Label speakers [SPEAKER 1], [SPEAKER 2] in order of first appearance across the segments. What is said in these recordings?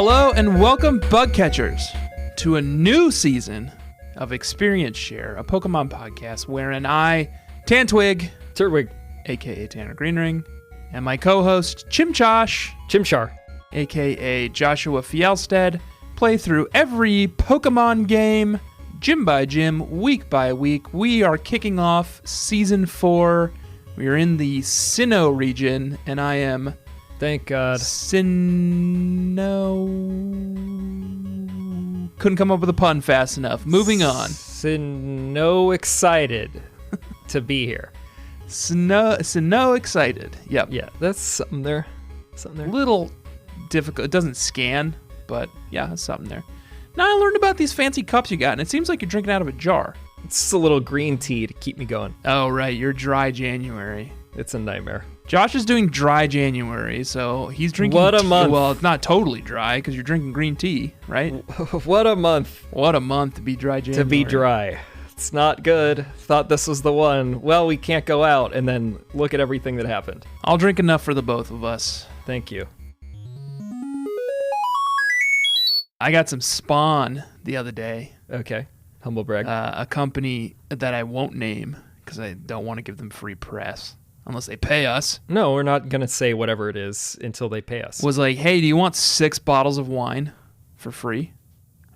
[SPEAKER 1] Hello and welcome, bug catchers, to a new season of Experience Share, a Pokemon podcast wherein I, Tantwig,
[SPEAKER 2] Turtwig,
[SPEAKER 1] aka Tanner Greenring, and my co-host
[SPEAKER 2] Chimchar,
[SPEAKER 1] aka Joshua Fielstead, play through every Pokemon game, gym by gym, week by week. We are kicking off Season 4. We are in the Sinnoh region, and I am...
[SPEAKER 2] Thank God.
[SPEAKER 1] Couldn't come up with a pun fast enough. Moving on.
[SPEAKER 2] Sinnoh excited to be here.
[SPEAKER 1] Sinnoh excited. Yep.
[SPEAKER 2] Yeah, that's something there.
[SPEAKER 1] Little difficult. It doesn't scan, but yeah, that's something there. Now I learned about these fancy cups you got, and it seems like you're drinking out of a jar.
[SPEAKER 2] It's just a little green tea to keep me going.
[SPEAKER 1] Oh, right. You're dry January.
[SPEAKER 2] It's a nightmare.
[SPEAKER 1] Josh is doing dry January, so he's drinking
[SPEAKER 2] What a month.
[SPEAKER 1] Well, it's not totally dry because you're drinking green tea, right?
[SPEAKER 2] What a month.
[SPEAKER 1] What a month to be dry January.
[SPEAKER 2] To be dry. It's not good. Thought this was the one. Well, we can't go out, and then look at everything that happened.
[SPEAKER 1] I'll drink enough for the both of us.
[SPEAKER 2] Thank you.
[SPEAKER 1] I got some Spawn the other day.
[SPEAKER 2] Okay. Humble brag.
[SPEAKER 1] A company that I won't name because I don't want to give them free press unless they pay us.
[SPEAKER 2] No, we're not going to say whatever it is until they pay us.
[SPEAKER 1] Was like, hey, do you want 6 bottles of wine for free?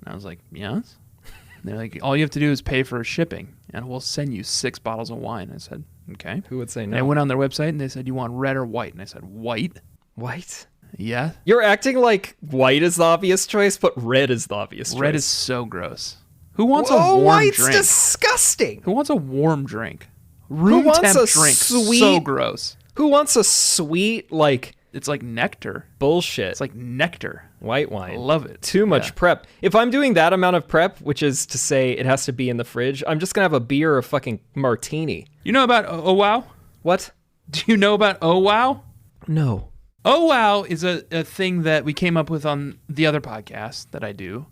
[SPEAKER 1] And I was like, yes. And they're like, all you have to do is pay for shipping, and we'll send you 6 bottles of wine. I said, okay.
[SPEAKER 2] Who would say no?
[SPEAKER 1] And I went on their website, and they said, you want red or white? And I said, white.
[SPEAKER 2] White?
[SPEAKER 1] Yeah.
[SPEAKER 2] You're acting like white is the obvious choice, but red is the obvious choice.
[SPEAKER 1] Red is so gross. Who wants a warm
[SPEAKER 2] white's
[SPEAKER 1] drink?
[SPEAKER 2] Disgusting.
[SPEAKER 1] Who wants a warm drink? Room temp drink.
[SPEAKER 2] Sweet,
[SPEAKER 1] so gross.
[SPEAKER 2] Who wants a sweet, like...
[SPEAKER 1] It's like nectar.
[SPEAKER 2] Bullshit.
[SPEAKER 1] It's like nectar.
[SPEAKER 2] White wine.
[SPEAKER 1] I love it.
[SPEAKER 2] Too much prep. If I'm doing that amount of prep, which is to say it has to be in the fridge, I'm just going to have a beer or fucking martini.
[SPEAKER 1] You know about Oh Wow?
[SPEAKER 2] What?
[SPEAKER 1] Do you know about Oh Wow?
[SPEAKER 2] No.
[SPEAKER 1] Oh Wow is a thing that we came up with on the other podcast that I do.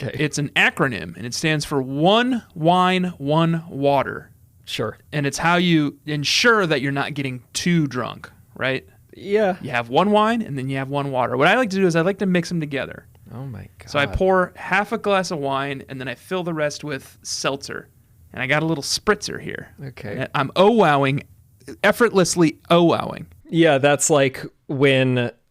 [SPEAKER 2] Okay.
[SPEAKER 1] It's an acronym, and it stands for One Wine, One Water.
[SPEAKER 2] Sure.
[SPEAKER 1] And it's how you ensure that you're not getting too drunk, right?
[SPEAKER 2] Yeah.
[SPEAKER 1] You have one wine, and then you have one water. What I like to do is I like to mix them together.
[SPEAKER 2] Oh, my God.
[SPEAKER 1] So I pour half a glass of wine, and then I fill the rest with seltzer. And I got a little spritzer here.
[SPEAKER 2] Okay.
[SPEAKER 1] And I'm oh-wowing, effortlessly oh-wowing.
[SPEAKER 2] Yeah, that's like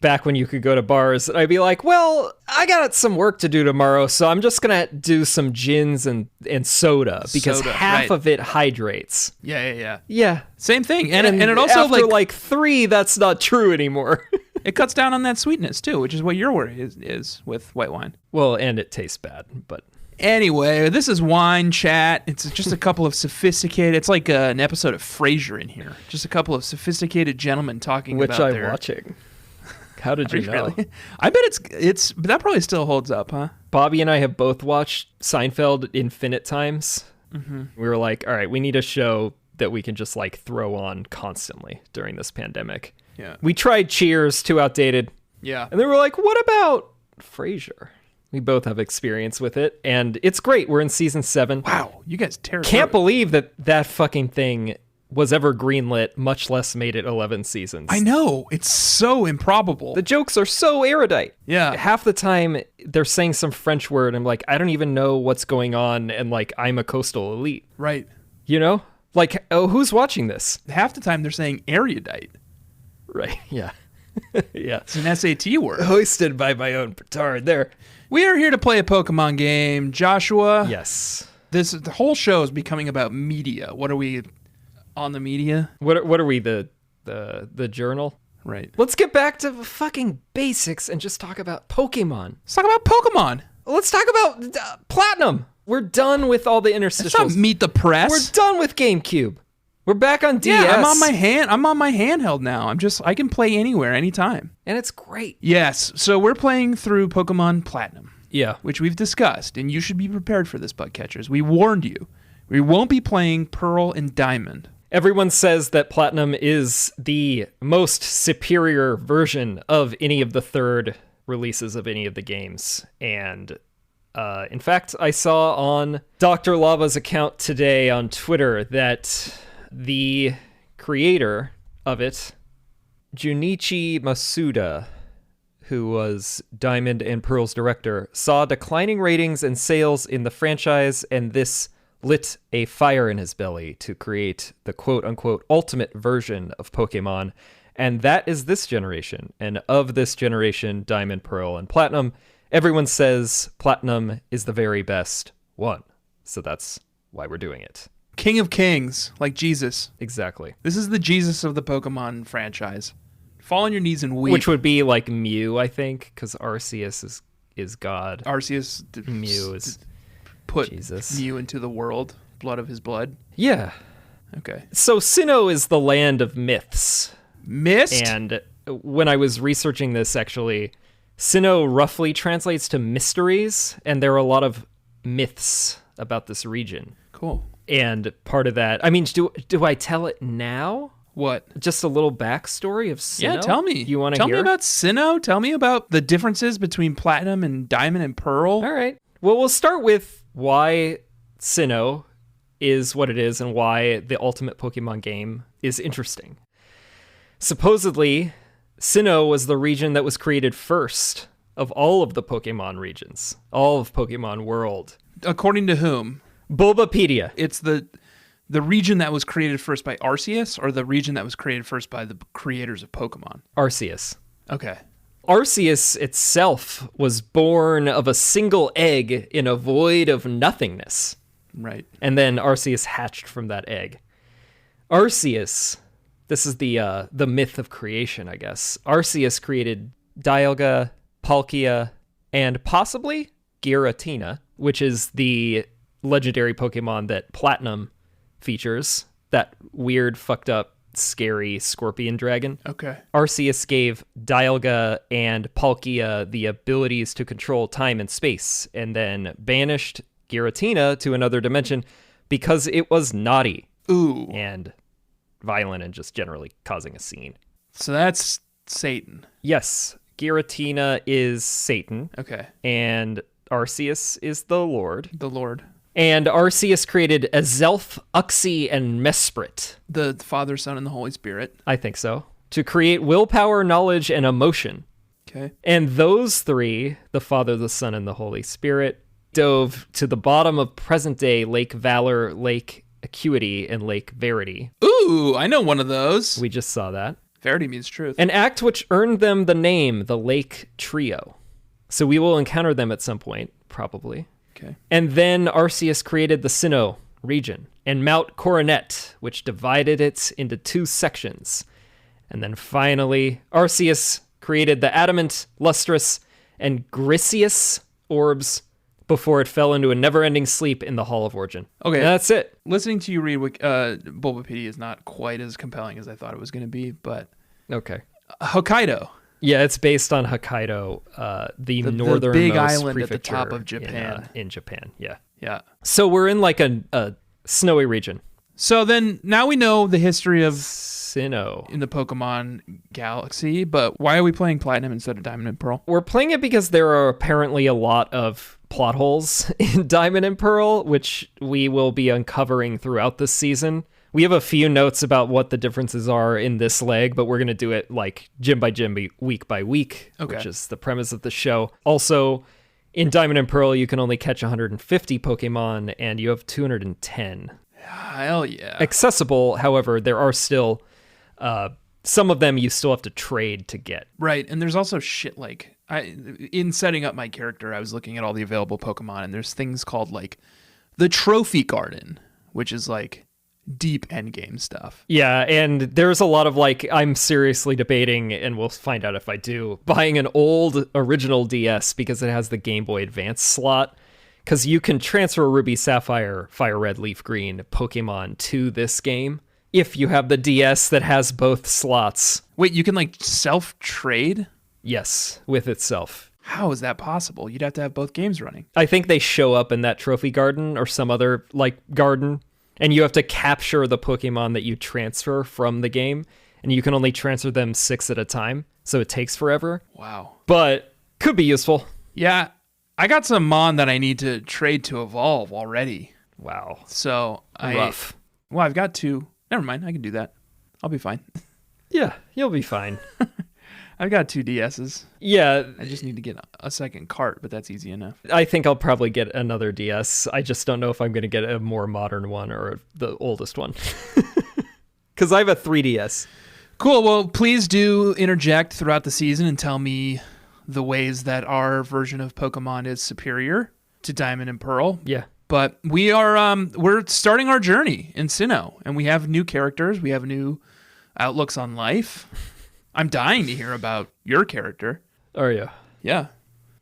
[SPEAKER 2] back when you could go to bars, I'd be like, well, I got some work to do tomorrow, so I'm just going to do some gins and soda because half of it hydrates.
[SPEAKER 1] Yeah.
[SPEAKER 2] Yeah.
[SPEAKER 1] Same thing. And it also,
[SPEAKER 2] after like 3, that's not true anymore.
[SPEAKER 1] It cuts down on that sweetness, too, which is what your worry is with white wine.
[SPEAKER 2] Well, and it tastes bad, but...
[SPEAKER 1] Anyway, this is Wine Chat. It's just a couple of sophisticated... It's like an episode of Frasier in here. Just a couple of sophisticated gentlemen talking about
[SPEAKER 2] Which I'm watching. How did you know?
[SPEAKER 1] Really? I bet it's... But that probably still holds up, huh?
[SPEAKER 2] Bobby and I have both watched Seinfeld infinite times.
[SPEAKER 1] Mm-hmm.
[SPEAKER 2] We were like, all right, we need a show that we can just like throw on constantly during this pandemic.
[SPEAKER 1] Yeah.
[SPEAKER 2] We tried Cheers, too outdated.
[SPEAKER 1] Yeah.
[SPEAKER 2] And then we're like, what about Frasier? We both have experience with it, and it's great. We're in season 7.
[SPEAKER 1] Wow, you guys tear
[SPEAKER 2] Can't believe that fucking thing was ever greenlit, much less made it 11 seasons.
[SPEAKER 1] I know. It's so improbable.
[SPEAKER 2] The jokes are so erudite.
[SPEAKER 1] Yeah.
[SPEAKER 2] Half the time, they're saying some French word, and I'm like, I don't even know what's going on, and like, I'm a coastal elite.
[SPEAKER 1] Right.
[SPEAKER 2] You know? Like, oh, who's watching this?
[SPEAKER 1] Half the time, they're saying erudite.
[SPEAKER 2] Right, yeah. Yeah.
[SPEAKER 1] It's an SAT word.
[SPEAKER 2] Hoisted by my own petard there.
[SPEAKER 1] We are here to play a Pokemon game. Joshua.
[SPEAKER 2] Yes.
[SPEAKER 1] The whole show is becoming about media. What are we on the media?
[SPEAKER 2] What are we, the journal?
[SPEAKER 1] Right.
[SPEAKER 2] Let's get back to the fucking basics and just talk about Pokemon.
[SPEAKER 1] Let's talk about Pokemon.
[SPEAKER 2] Let's talk about Platinum. We're done with all the interstitials.
[SPEAKER 1] Let's not meet the press.
[SPEAKER 2] We're done with GameCube. We're back on DS.
[SPEAKER 1] Yeah, I'm on my handheld now. I can play anywhere, anytime.
[SPEAKER 2] And it's great.
[SPEAKER 1] Yes. So we're playing through Pokemon Platinum.
[SPEAKER 2] Yeah.
[SPEAKER 1] Which we've discussed, and you should be prepared for this, bug catchers. We warned you. We won't be playing Pearl and Diamond.
[SPEAKER 2] Everyone says that Platinum is the most superior version of any of the third releases of any of the games. And in fact, I saw on Dr. Lava's account today on Twitter that the creator of it, Junichi Masuda, who was Diamond and Pearl's director, saw declining ratings and sales in the franchise, and this lit a fire in his belly to create the quote-unquote ultimate version of Pokemon, and that is this generation. And of this generation, Diamond, Pearl, and Platinum, everyone says Platinum is the very best one. So that's why we're doing it.
[SPEAKER 1] King of Kings, like Jesus.
[SPEAKER 2] Exactly.
[SPEAKER 1] This is the Jesus of the Pokemon franchise. Fall on your knees and weep.
[SPEAKER 2] Which would be like Mew, I think, because Arceus is God.
[SPEAKER 1] Arceus
[SPEAKER 2] Mew is
[SPEAKER 1] put
[SPEAKER 2] Jesus.
[SPEAKER 1] Mew into the world, blood of his blood.
[SPEAKER 2] Yeah.
[SPEAKER 1] Okay.
[SPEAKER 2] So Sinnoh is the land of myths.
[SPEAKER 1] Mist?
[SPEAKER 2] And when I was researching this, actually, Sinnoh roughly translates to mysteries, and there are a lot of myths about this region.
[SPEAKER 1] Cool.
[SPEAKER 2] And part of that, I mean, do I tell it now?
[SPEAKER 1] What?
[SPEAKER 2] Just a little backstory of Sinnoh?
[SPEAKER 1] Yeah, tell me.
[SPEAKER 2] You want to hear?
[SPEAKER 1] Tell me about Sinnoh. Tell me about the differences between Platinum and Diamond and Pearl.
[SPEAKER 2] All right. Well, we'll start with why Sinnoh is what it is and why the Ultimate Pokemon game is interesting. Supposedly, Sinnoh was the region that was created first of all of the Pokemon regions, all of Pokemon World.
[SPEAKER 1] According to whom?
[SPEAKER 2] Bulbapedia.
[SPEAKER 1] It's the region that was created first by Arceus, or the region that was created first by the creators of Pokemon?
[SPEAKER 2] Arceus.
[SPEAKER 1] Okay.
[SPEAKER 2] Arceus itself was born of a single egg in a void of nothingness.
[SPEAKER 1] Right.
[SPEAKER 2] And then Arceus hatched from that egg. Arceus, this is the myth of creation, I guess. Arceus created Dialga, Palkia, and possibly Giratina, which is the legendary Pokemon that Platinum features. That weird, fucked up, scary scorpion dragon.
[SPEAKER 1] Okay.
[SPEAKER 2] Arceus gave Dialga and Palkia the abilities to control time and space, and then banished Giratina to another dimension because it was naughty.
[SPEAKER 1] Ooh.
[SPEAKER 2] And violent and just generally causing a scene.
[SPEAKER 1] So that's Satan.
[SPEAKER 2] Yes, Giratina is Satan.
[SPEAKER 1] Okay.
[SPEAKER 2] And Arceus is the Lord.
[SPEAKER 1] The Lord.
[SPEAKER 2] And Arceus created Azelf, Uxie, and Mesprit.
[SPEAKER 1] The Father, Son, and the Holy Spirit.
[SPEAKER 2] I think so. To create willpower, knowledge, and emotion.
[SPEAKER 1] Okay.
[SPEAKER 2] And those three, the Father, the Son, and the Holy Spirit, dove to the bottom of present-day Lake Valor, Lake Acuity, and Lake Verity.
[SPEAKER 1] Ooh, I know one of those.
[SPEAKER 2] We just saw that.
[SPEAKER 1] Verity means truth.
[SPEAKER 2] An act which earned them the name, the Lake Trio. So we will encounter them at some point, probably.
[SPEAKER 1] Okay.
[SPEAKER 2] And then Arceus created the Sinnoh region and Mount Coronet, which divided it into two sections. And then finally, Arceus created the Adamant, Lustrous, and Griseous orbs before it fell into a never-ending sleep in the Hall of Origin.
[SPEAKER 1] Okay.
[SPEAKER 2] And that's it.
[SPEAKER 1] Listening to you read Bulbapedia is not quite as compelling as I thought it was going to be, but...
[SPEAKER 2] Okay.
[SPEAKER 1] Hokkaido.
[SPEAKER 2] Yeah, it's based on Hokkaido, the northernmost
[SPEAKER 1] the big island
[SPEAKER 2] prefecture
[SPEAKER 1] at the top of Japan.
[SPEAKER 2] In Japan, yeah.
[SPEAKER 1] Yeah.
[SPEAKER 2] So we're in like a snowy region.
[SPEAKER 1] So then now we know the history of
[SPEAKER 2] Sinnoh
[SPEAKER 1] in the Pokemon galaxy, but why are we playing Platinum instead of Diamond and Pearl?
[SPEAKER 2] We're playing it because there are apparently a lot of plot holes in Diamond and Pearl, which we will be uncovering throughout this season. We have a few notes about what the differences are in this leg, but we're going to do it like gym by gym, week by week,
[SPEAKER 1] okay,
[SPEAKER 2] which is the premise of the show. Also, in Diamond and Pearl, you can only catch 150 Pokemon, and you have 210.
[SPEAKER 1] Hell yeah.
[SPEAKER 2] Accessible, however, there are still some of them you still have to trade to get.
[SPEAKER 1] Right, and there's also shit like... in setting up my character, I was looking at all the available Pokemon, and there's things called like the Trophy Garden, which is like deep endgame stuff.
[SPEAKER 2] Yeah, and there's a lot of like, I'm seriously debating, and we'll find out if I do, buying an old original DS because it has the Game Boy Advance slot, because you can transfer Ruby, Sapphire, Fire Red, Leaf Green Pokemon to this game if you have the DS that has both slots.
[SPEAKER 1] Wait, you can like self-trade?
[SPEAKER 2] Yes, with itself.
[SPEAKER 1] How is that possible? You'd have to have both games running.
[SPEAKER 2] I think they show up in that trophy garden or some other like garden, and you have to capture the Pokemon that you transfer from the game, and you can only transfer them 6 at a time, so it takes forever.
[SPEAKER 1] Wow.
[SPEAKER 2] But could be useful.
[SPEAKER 1] Yeah, I got some Mon that I need to trade to evolve already.
[SPEAKER 2] Wow.
[SPEAKER 1] So
[SPEAKER 2] Rough.
[SPEAKER 1] Well, I've got 2. Never mind, I can do that. I'll be fine.
[SPEAKER 2] Yeah, you'll be fine.
[SPEAKER 1] I've got 2 DSs.
[SPEAKER 2] Yeah,
[SPEAKER 1] I just need to get a second cart, but that's easy enough.
[SPEAKER 2] I think I'll probably get another DS. I just don't know if I'm going to get a more modern one or the oldest one. Because I have a 3DS.
[SPEAKER 1] Cool. Well, please do interject throughout the season and tell me the ways that our version of Pokemon is superior to Diamond and Pearl.
[SPEAKER 2] Yeah.
[SPEAKER 1] But we're starting our journey in Sinnoh, and we have new characters. We have new outlooks on life. I'm dying to hear about your character.
[SPEAKER 2] Are you?
[SPEAKER 1] Yeah.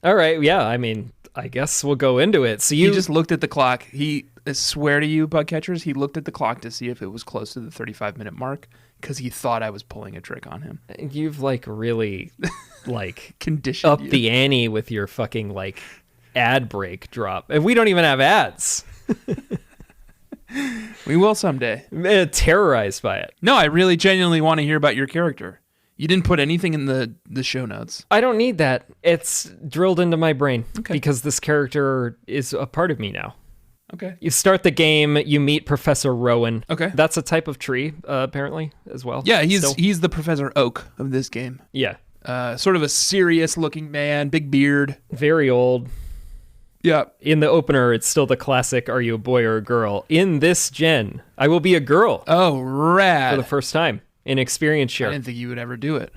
[SPEAKER 2] All right. Yeah. I mean, I guess we'll go into it. So
[SPEAKER 1] He just looked at the clock. I swear to you, bug catchers, he looked at the clock to see if it was close to the 35-minute mark because he thought I was pulling a trick on him.
[SPEAKER 2] You've like really like
[SPEAKER 1] conditioned
[SPEAKER 2] up the ante with your fucking like ad break drop. And we don't even have ads.
[SPEAKER 1] We will someday.
[SPEAKER 2] Terrorized by it.
[SPEAKER 1] No, I really genuinely want to hear about your character. You didn't put anything in the show notes.
[SPEAKER 2] I don't need that. It's drilled into my brain
[SPEAKER 1] Okay.
[SPEAKER 2] because this character is a part of me now.
[SPEAKER 1] Okay.
[SPEAKER 2] You start the game, you meet Professor Rowan.
[SPEAKER 1] Okay.
[SPEAKER 2] That's a type of tree, apparently, as well.
[SPEAKER 1] Yeah,
[SPEAKER 2] Still.
[SPEAKER 1] he's the Professor Oak of this game.
[SPEAKER 2] Yeah.
[SPEAKER 1] Sort of a serious-looking man, big beard.
[SPEAKER 2] Very old.
[SPEAKER 1] Yeah.
[SPEAKER 2] In the opener, it's still the classic, are you a boy or a girl? In this gen, I will be a girl
[SPEAKER 1] Oh, rad.
[SPEAKER 2] for the first time in experience
[SPEAKER 1] I
[SPEAKER 2] share.
[SPEAKER 1] didn't think you would ever do it.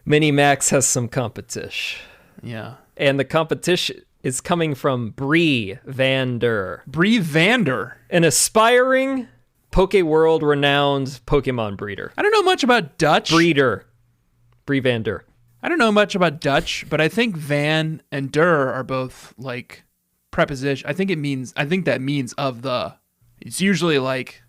[SPEAKER 2] Minimax has some competition.
[SPEAKER 1] Yeah.
[SPEAKER 2] And the competition is coming from Bree Vander,
[SPEAKER 1] Bree Vander.
[SPEAKER 2] an aspiring Poke-World renowned Pokemon breeder.
[SPEAKER 1] I don't know much about Dutch.
[SPEAKER 2] Bree Vander.
[SPEAKER 1] I don't know much about Dutch, but I think Van and Der are both like preposition. I think that means of the. It's usually like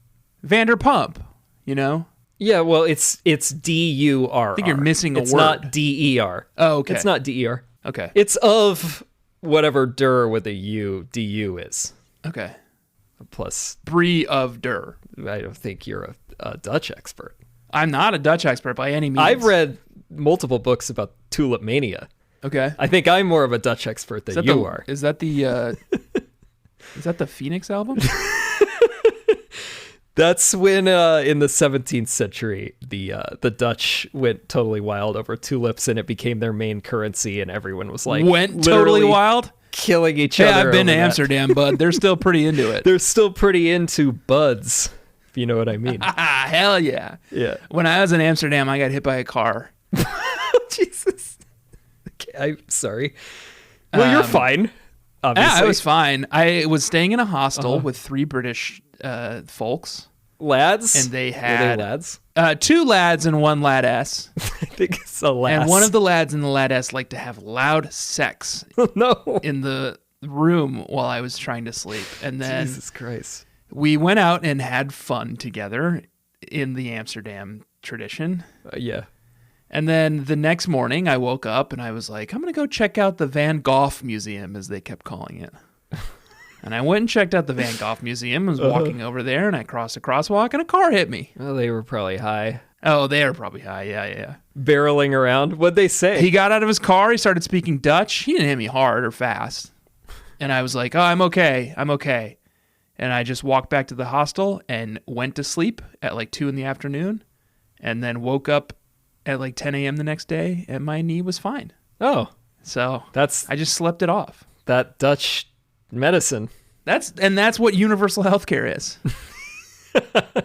[SPEAKER 1] Vanderpump, you know?
[SPEAKER 2] Yeah, well, it's D-U-R.
[SPEAKER 1] I think you're missing a
[SPEAKER 2] It's
[SPEAKER 1] word.
[SPEAKER 2] not D-E-R.
[SPEAKER 1] Oh, okay.
[SPEAKER 2] It's not D-E-R.
[SPEAKER 1] Okay.
[SPEAKER 2] It's of whatever der with a U, D-U is.
[SPEAKER 1] Okay.
[SPEAKER 2] Plus,
[SPEAKER 1] Bree of Der.
[SPEAKER 2] I don't think you're a Dutch expert.
[SPEAKER 1] I'm not a Dutch expert by any means.
[SPEAKER 2] I've read multiple books about Tulip Mania.
[SPEAKER 1] Okay.
[SPEAKER 2] I think I'm more of a Dutch expert than you are.
[SPEAKER 1] Is that the is that the Phoenix album?
[SPEAKER 2] That's when, in the 17th century, the Dutch went totally wild over tulips, and it became their main currency, and everyone was like,
[SPEAKER 1] Went totally
[SPEAKER 2] literally
[SPEAKER 1] wild?
[SPEAKER 2] killing each
[SPEAKER 1] Yeah,
[SPEAKER 2] other.
[SPEAKER 1] I've been to
[SPEAKER 2] over that.
[SPEAKER 1] Amsterdam, bud. They're still pretty into it.
[SPEAKER 2] They're still pretty into buds, if you know what I mean.
[SPEAKER 1] Ah, hell yeah.
[SPEAKER 2] Yeah.
[SPEAKER 1] When I was in Amsterdam, I got hit by a car.
[SPEAKER 2] Jesus. Okay, I'm sorry. Well, you're fine. Obviously.
[SPEAKER 1] Yeah, I was fine. I was staying in a hostel with 3 British folks.
[SPEAKER 2] Lads?
[SPEAKER 1] And they
[SPEAKER 2] Were
[SPEAKER 1] had
[SPEAKER 2] they lads?
[SPEAKER 1] 2 lads and 1 ladess.
[SPEAKER 2] I think it's a lass.
[SPEAKER 1] And one of the lads and the ladess like to have loud sex
[SPEAKER 2] no.
[SPEAKER 1] in the room while I was trying to sleep. And then
[SPEAKER 2] Jesus Christ.
[SPEAKER 1] we went out and had fun together in the Amsterdam tradition.
[SPEAKER 2] Yeah.
[SPEAKER 1] And then the next morning I woke up and I was like, I'm going to go check out the Van Gogh Museum, as they kept calling it. And I went and checked out the Van Gogh Museum. I was walking over there and I crossed a crosswalk and a car hit me.
[SPEAKER 2] Well, they were probably high.
[SPEAKER 1] Oh, they are probably high. Yeah.
[SPEAKER 2] Barreling around. What'd they say?
[SPEAKER 1] He got out of his car. He started speaking Dutch. He didn't hit me hard or fast. And I was like, oh, I'm okay. And I just walked back to the hostel and went to sleep at like 2 in the afternoon and then woke up at like 10 a.m. the next day and my knee was fine.
[SPEAKER 2] Oh,
[SPEAKER 1] So
[SPEAKER 2] that's
[SPEAKER 1] I just slept it off.
[SPEAKER 2] that Dutch medicine.
[SPEAKER 1] That's what universal healthcare is.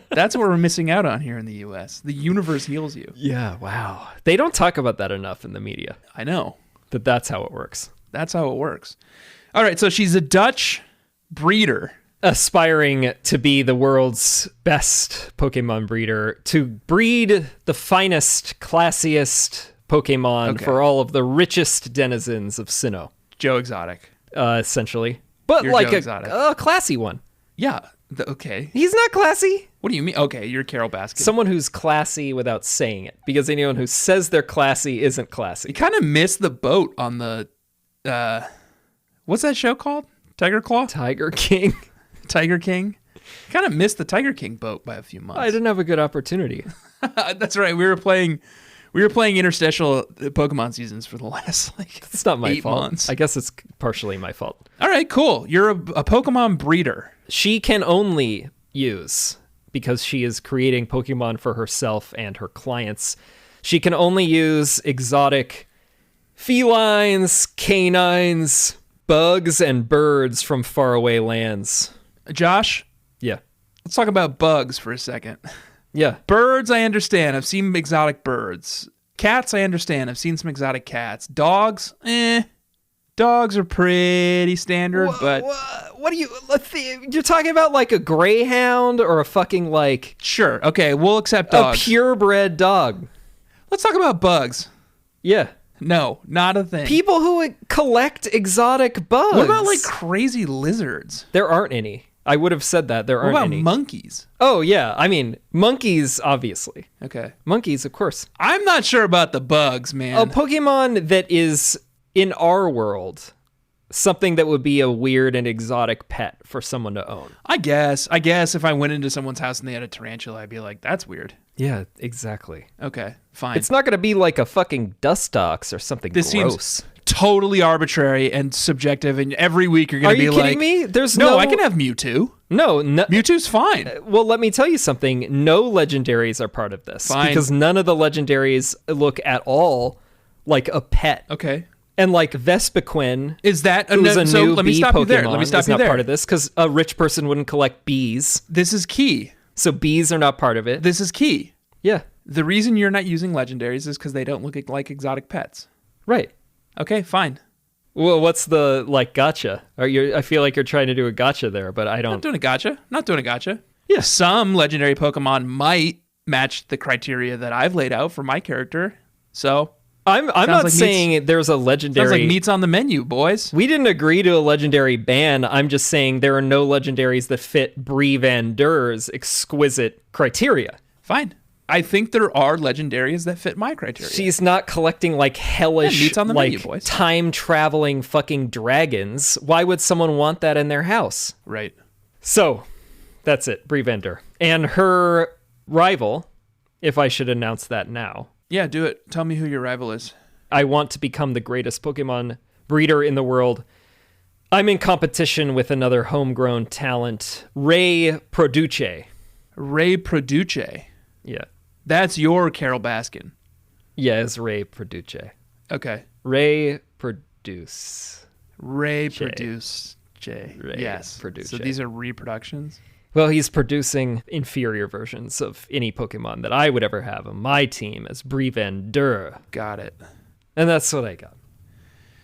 [SPEAKER 1] That's what we're missing out on here in the U.S. The universe heals you.
[SPEAKER 2] Yeah, wow. They don't talk about that enough in the media,
[SPEAKER 1] I know.
[SPEAKER 2] that that's how it works.
[SPEAKER 1] That's how it works. All right, so she's a Dutch breeder.
[SPEAKER 2] Aspiring to be the world's best Pokemon breeder, to breed the finest, classiest Pokemon
[SPEAKER 1] Okay.
[SPEAKER 2] for all of the richest denizens of Sinnoh,
[SPEAKER 1] Joe Exotic.
[SPEAKER 2] essentially. But
[SPEAKER 1] You're
[SPEAKER 2] like
[SPEAKER 1] Joe
[SPEAKER 2] a
[SPEAKER 1] Exotic.
[SPEAKER 2] classy one.
[SPEAKER 1] Yeah. Okay.
[SPEAKER 2] He's not classy.
[SPEAKER 1] What do you mean? Okay, you're Carol Baskin.
[SPEAKER 2] Someone who's classy without saying it, because anyone who says they're classy isn't
[SPEAKER 1] You
[SPEAKER 2] classy.
[SPEAKER 1] kind of missed the boat on the, what's that show called? Tiger Claw?
[SPEAKER 2] Tiger King.
[SPEAKER 1] Tiger King? Kind of missed the Tiger King boat by a few months.
[SPEAKER 2] I didn't have a good opportunity.
[SPEAKER 1] That's right. We were playing interstitial Pokemon seasons for the last
[SPEAKER 2] It's not my
[SPEAKER 1] 8
[SPEAKER 2] fault.
[SPEAKER 1] months.
[SPEAKER 2] I guess it's partially my fault.
[SPEAKER 1] All right, cool. You're a Pokemon breeder.
[SPEAKER 2] She can only use, because she is creating Pokemon for herself and her clients, She can only use exotic felines, canines, bugs, and birds from faraway lands.
[SPEAKER 1] Josh,
[SPEAKER 2] Yeah.
[SPEAKER 1] let's talk about bugs for a second.
[SPEAKER 2] Yeah.
[SPEAKER 1] Birds, I understand. I've seen exotic birds. Cats, I understand. I've seen some exotic cats. Dogs, Dogs are pretty standard, but...
[SPEAKER 2] What are you... You're talking about like a greyhound or a fucking like...
[SPEAKER 1] Sure, okay, we'll accept dogs.
[SPEAKER 2] A purebred dog.
[SPEAKER 1] Let's talk about bugs.
[SPEAKER 2] Yeah.
[SPEAKER 1] No, not a thing.
[SPEAKER 2] People who collect exotic bugs.
[SPEAKER 1] What about like crazy lizards?
[SPEAKER 2] There aren't any. I would have said that. There aren't any.
[SPEAKER 1] What about monkeys?
[SPEAKER 2] Oh, yeah. I mean, monkeys, obviously.
[SPEAKER 1] Okay.
[SPEAKER 2] Monkeys, of course.
[SPEAKER 1] I'm not sure about the bugs, man.
[SPEAKER 2] A Pokemon that is, in our world, something that would be a weird and exotic pet for someone to own.
[SPEAKER 1] I guess if I went into someone's house and they had a tarantula, I'd be like, that's weird.
[SPEAKER 2] Yeah, exactly.
[SPEAKER 1] Okay, fine.
[SPEAKER 2] It's not going to be like a fucking Dustox or something
[SPEAKER 1] This
[SPEAKER 2] gross.
[SPEAKER 1] Seems totally arbitrary and subjective, and every week you're going to be like...
[SPEAKER 2] Are you kidding me? There's
[SPEAKER 1] no... I can have Mewtwo.
[SPEAKER 2] No.
[SPEAKER 1] Mewtwo's fine.
[SPEAKER 2] Well, let me tell you something. No legendaries are part of this.
[SPEAKER 1] Fine.
[SPEAKER 2] Because none of the legendaries look at all like a pet.
[SPEAKER 1] Okay.
[SPEAKER 2] And like Vespiquen,
[SPEAKER 1] is that a
[SPEAKER 2] who's a
[SPEAKER 1] so
[SPEAKER 2] new
[SPEAKER 1] let me
[SPEAKER 2] bee
[SPEAKER 1] stop
[SPEAKER 2] Pokemon,
[SPEAKER 1] you there. Let me stop
[SPEAKER 2] is
[SPEAKER 1] you
[SPEAKER 2] not
[SPEAKER 1] there.
[SPEAKER 2] part of this because a rich person wouldn't collect bees.
[SPEAKER 1] This is key.
[SPEAKER 2] So bees are not part of it.
[SPEAKER 1] This is key.
[SPEAKER 2] Yeah.
[SPEAKER 1] The reason you're not using legendaries is because they don't look like exotic pets.
[SPEAKER 2] Right.
[SPEAKER 1] Okay, fine.
[SPEAKER 2] Well, what's the like gotcha? I feel like you're trying to do a gotcha there, but I don't.
[SPEAKER 1] Not doing a gotcha. Not doing a gotcha.
[SPEAKER 2] Yeah.
[SPEAKER 1] Some legendary Pokemon might match the criteria that I've laid out for my character. So
[SPEAKER 2] I'm not saying there's a legendary.
[SPEAKER 1] Sounds like meat's on the menu, boys.
[SPEAKER 2] We didn't agree to a legendary ban. I'm just saying there are no legendaries that fit Brie Van Der's exquisite criteria.
[SPEAKER 1] Fine. I think there are legendaries that fit my criteria.
[SPEAKER 2] She's not collecting like hellish,
[SPEAKER 1] meat's on the
[SPEAKER 2] like
[SPEAKER 1] menu, boys.
[SPEAKER 2] time-traveling fucking dragons. Why would someone want that in their house?
[SPEAKER 1] Right.
[SPEAKER 2] So, that's it, Brie Van Der. And her rival, if I should announce that now.
[SPEAKER 1] Yeah, do it. Tell me who your rival is.
[SPEAKER 2] I want to become the greatest Pokemon breeder in the world. I'm in competition with another homegrown talent, Ray Produce.
[SPEAKER 1] Ray Produce.
[SPEAKER 2] Yeah.
[SPEAKER 1] That's your Carol Baskin.
[SPEAKER 2] Yeah, it's Ray Produce.
[SPEAKER 1] Okay.
[SPEAKER 2] Ray Produce.
[SPEAKER 1] Ray
[SPEAKER 2] J.
[SPEAKER 1] Produce J.
[SPEAKER 2] Ray
[SPEAKER 1] Yes.
[SPEAKER 2] Produce.
[SPEAKER 1] So these are reproductions?
[SPEAKER 2] Well, he's producing inferior versions of any Pokemon that I would ever have on my team as Brie Van Der.
[SPEAKER 1] Got it.
[SPEAKER 2] And that's what I got.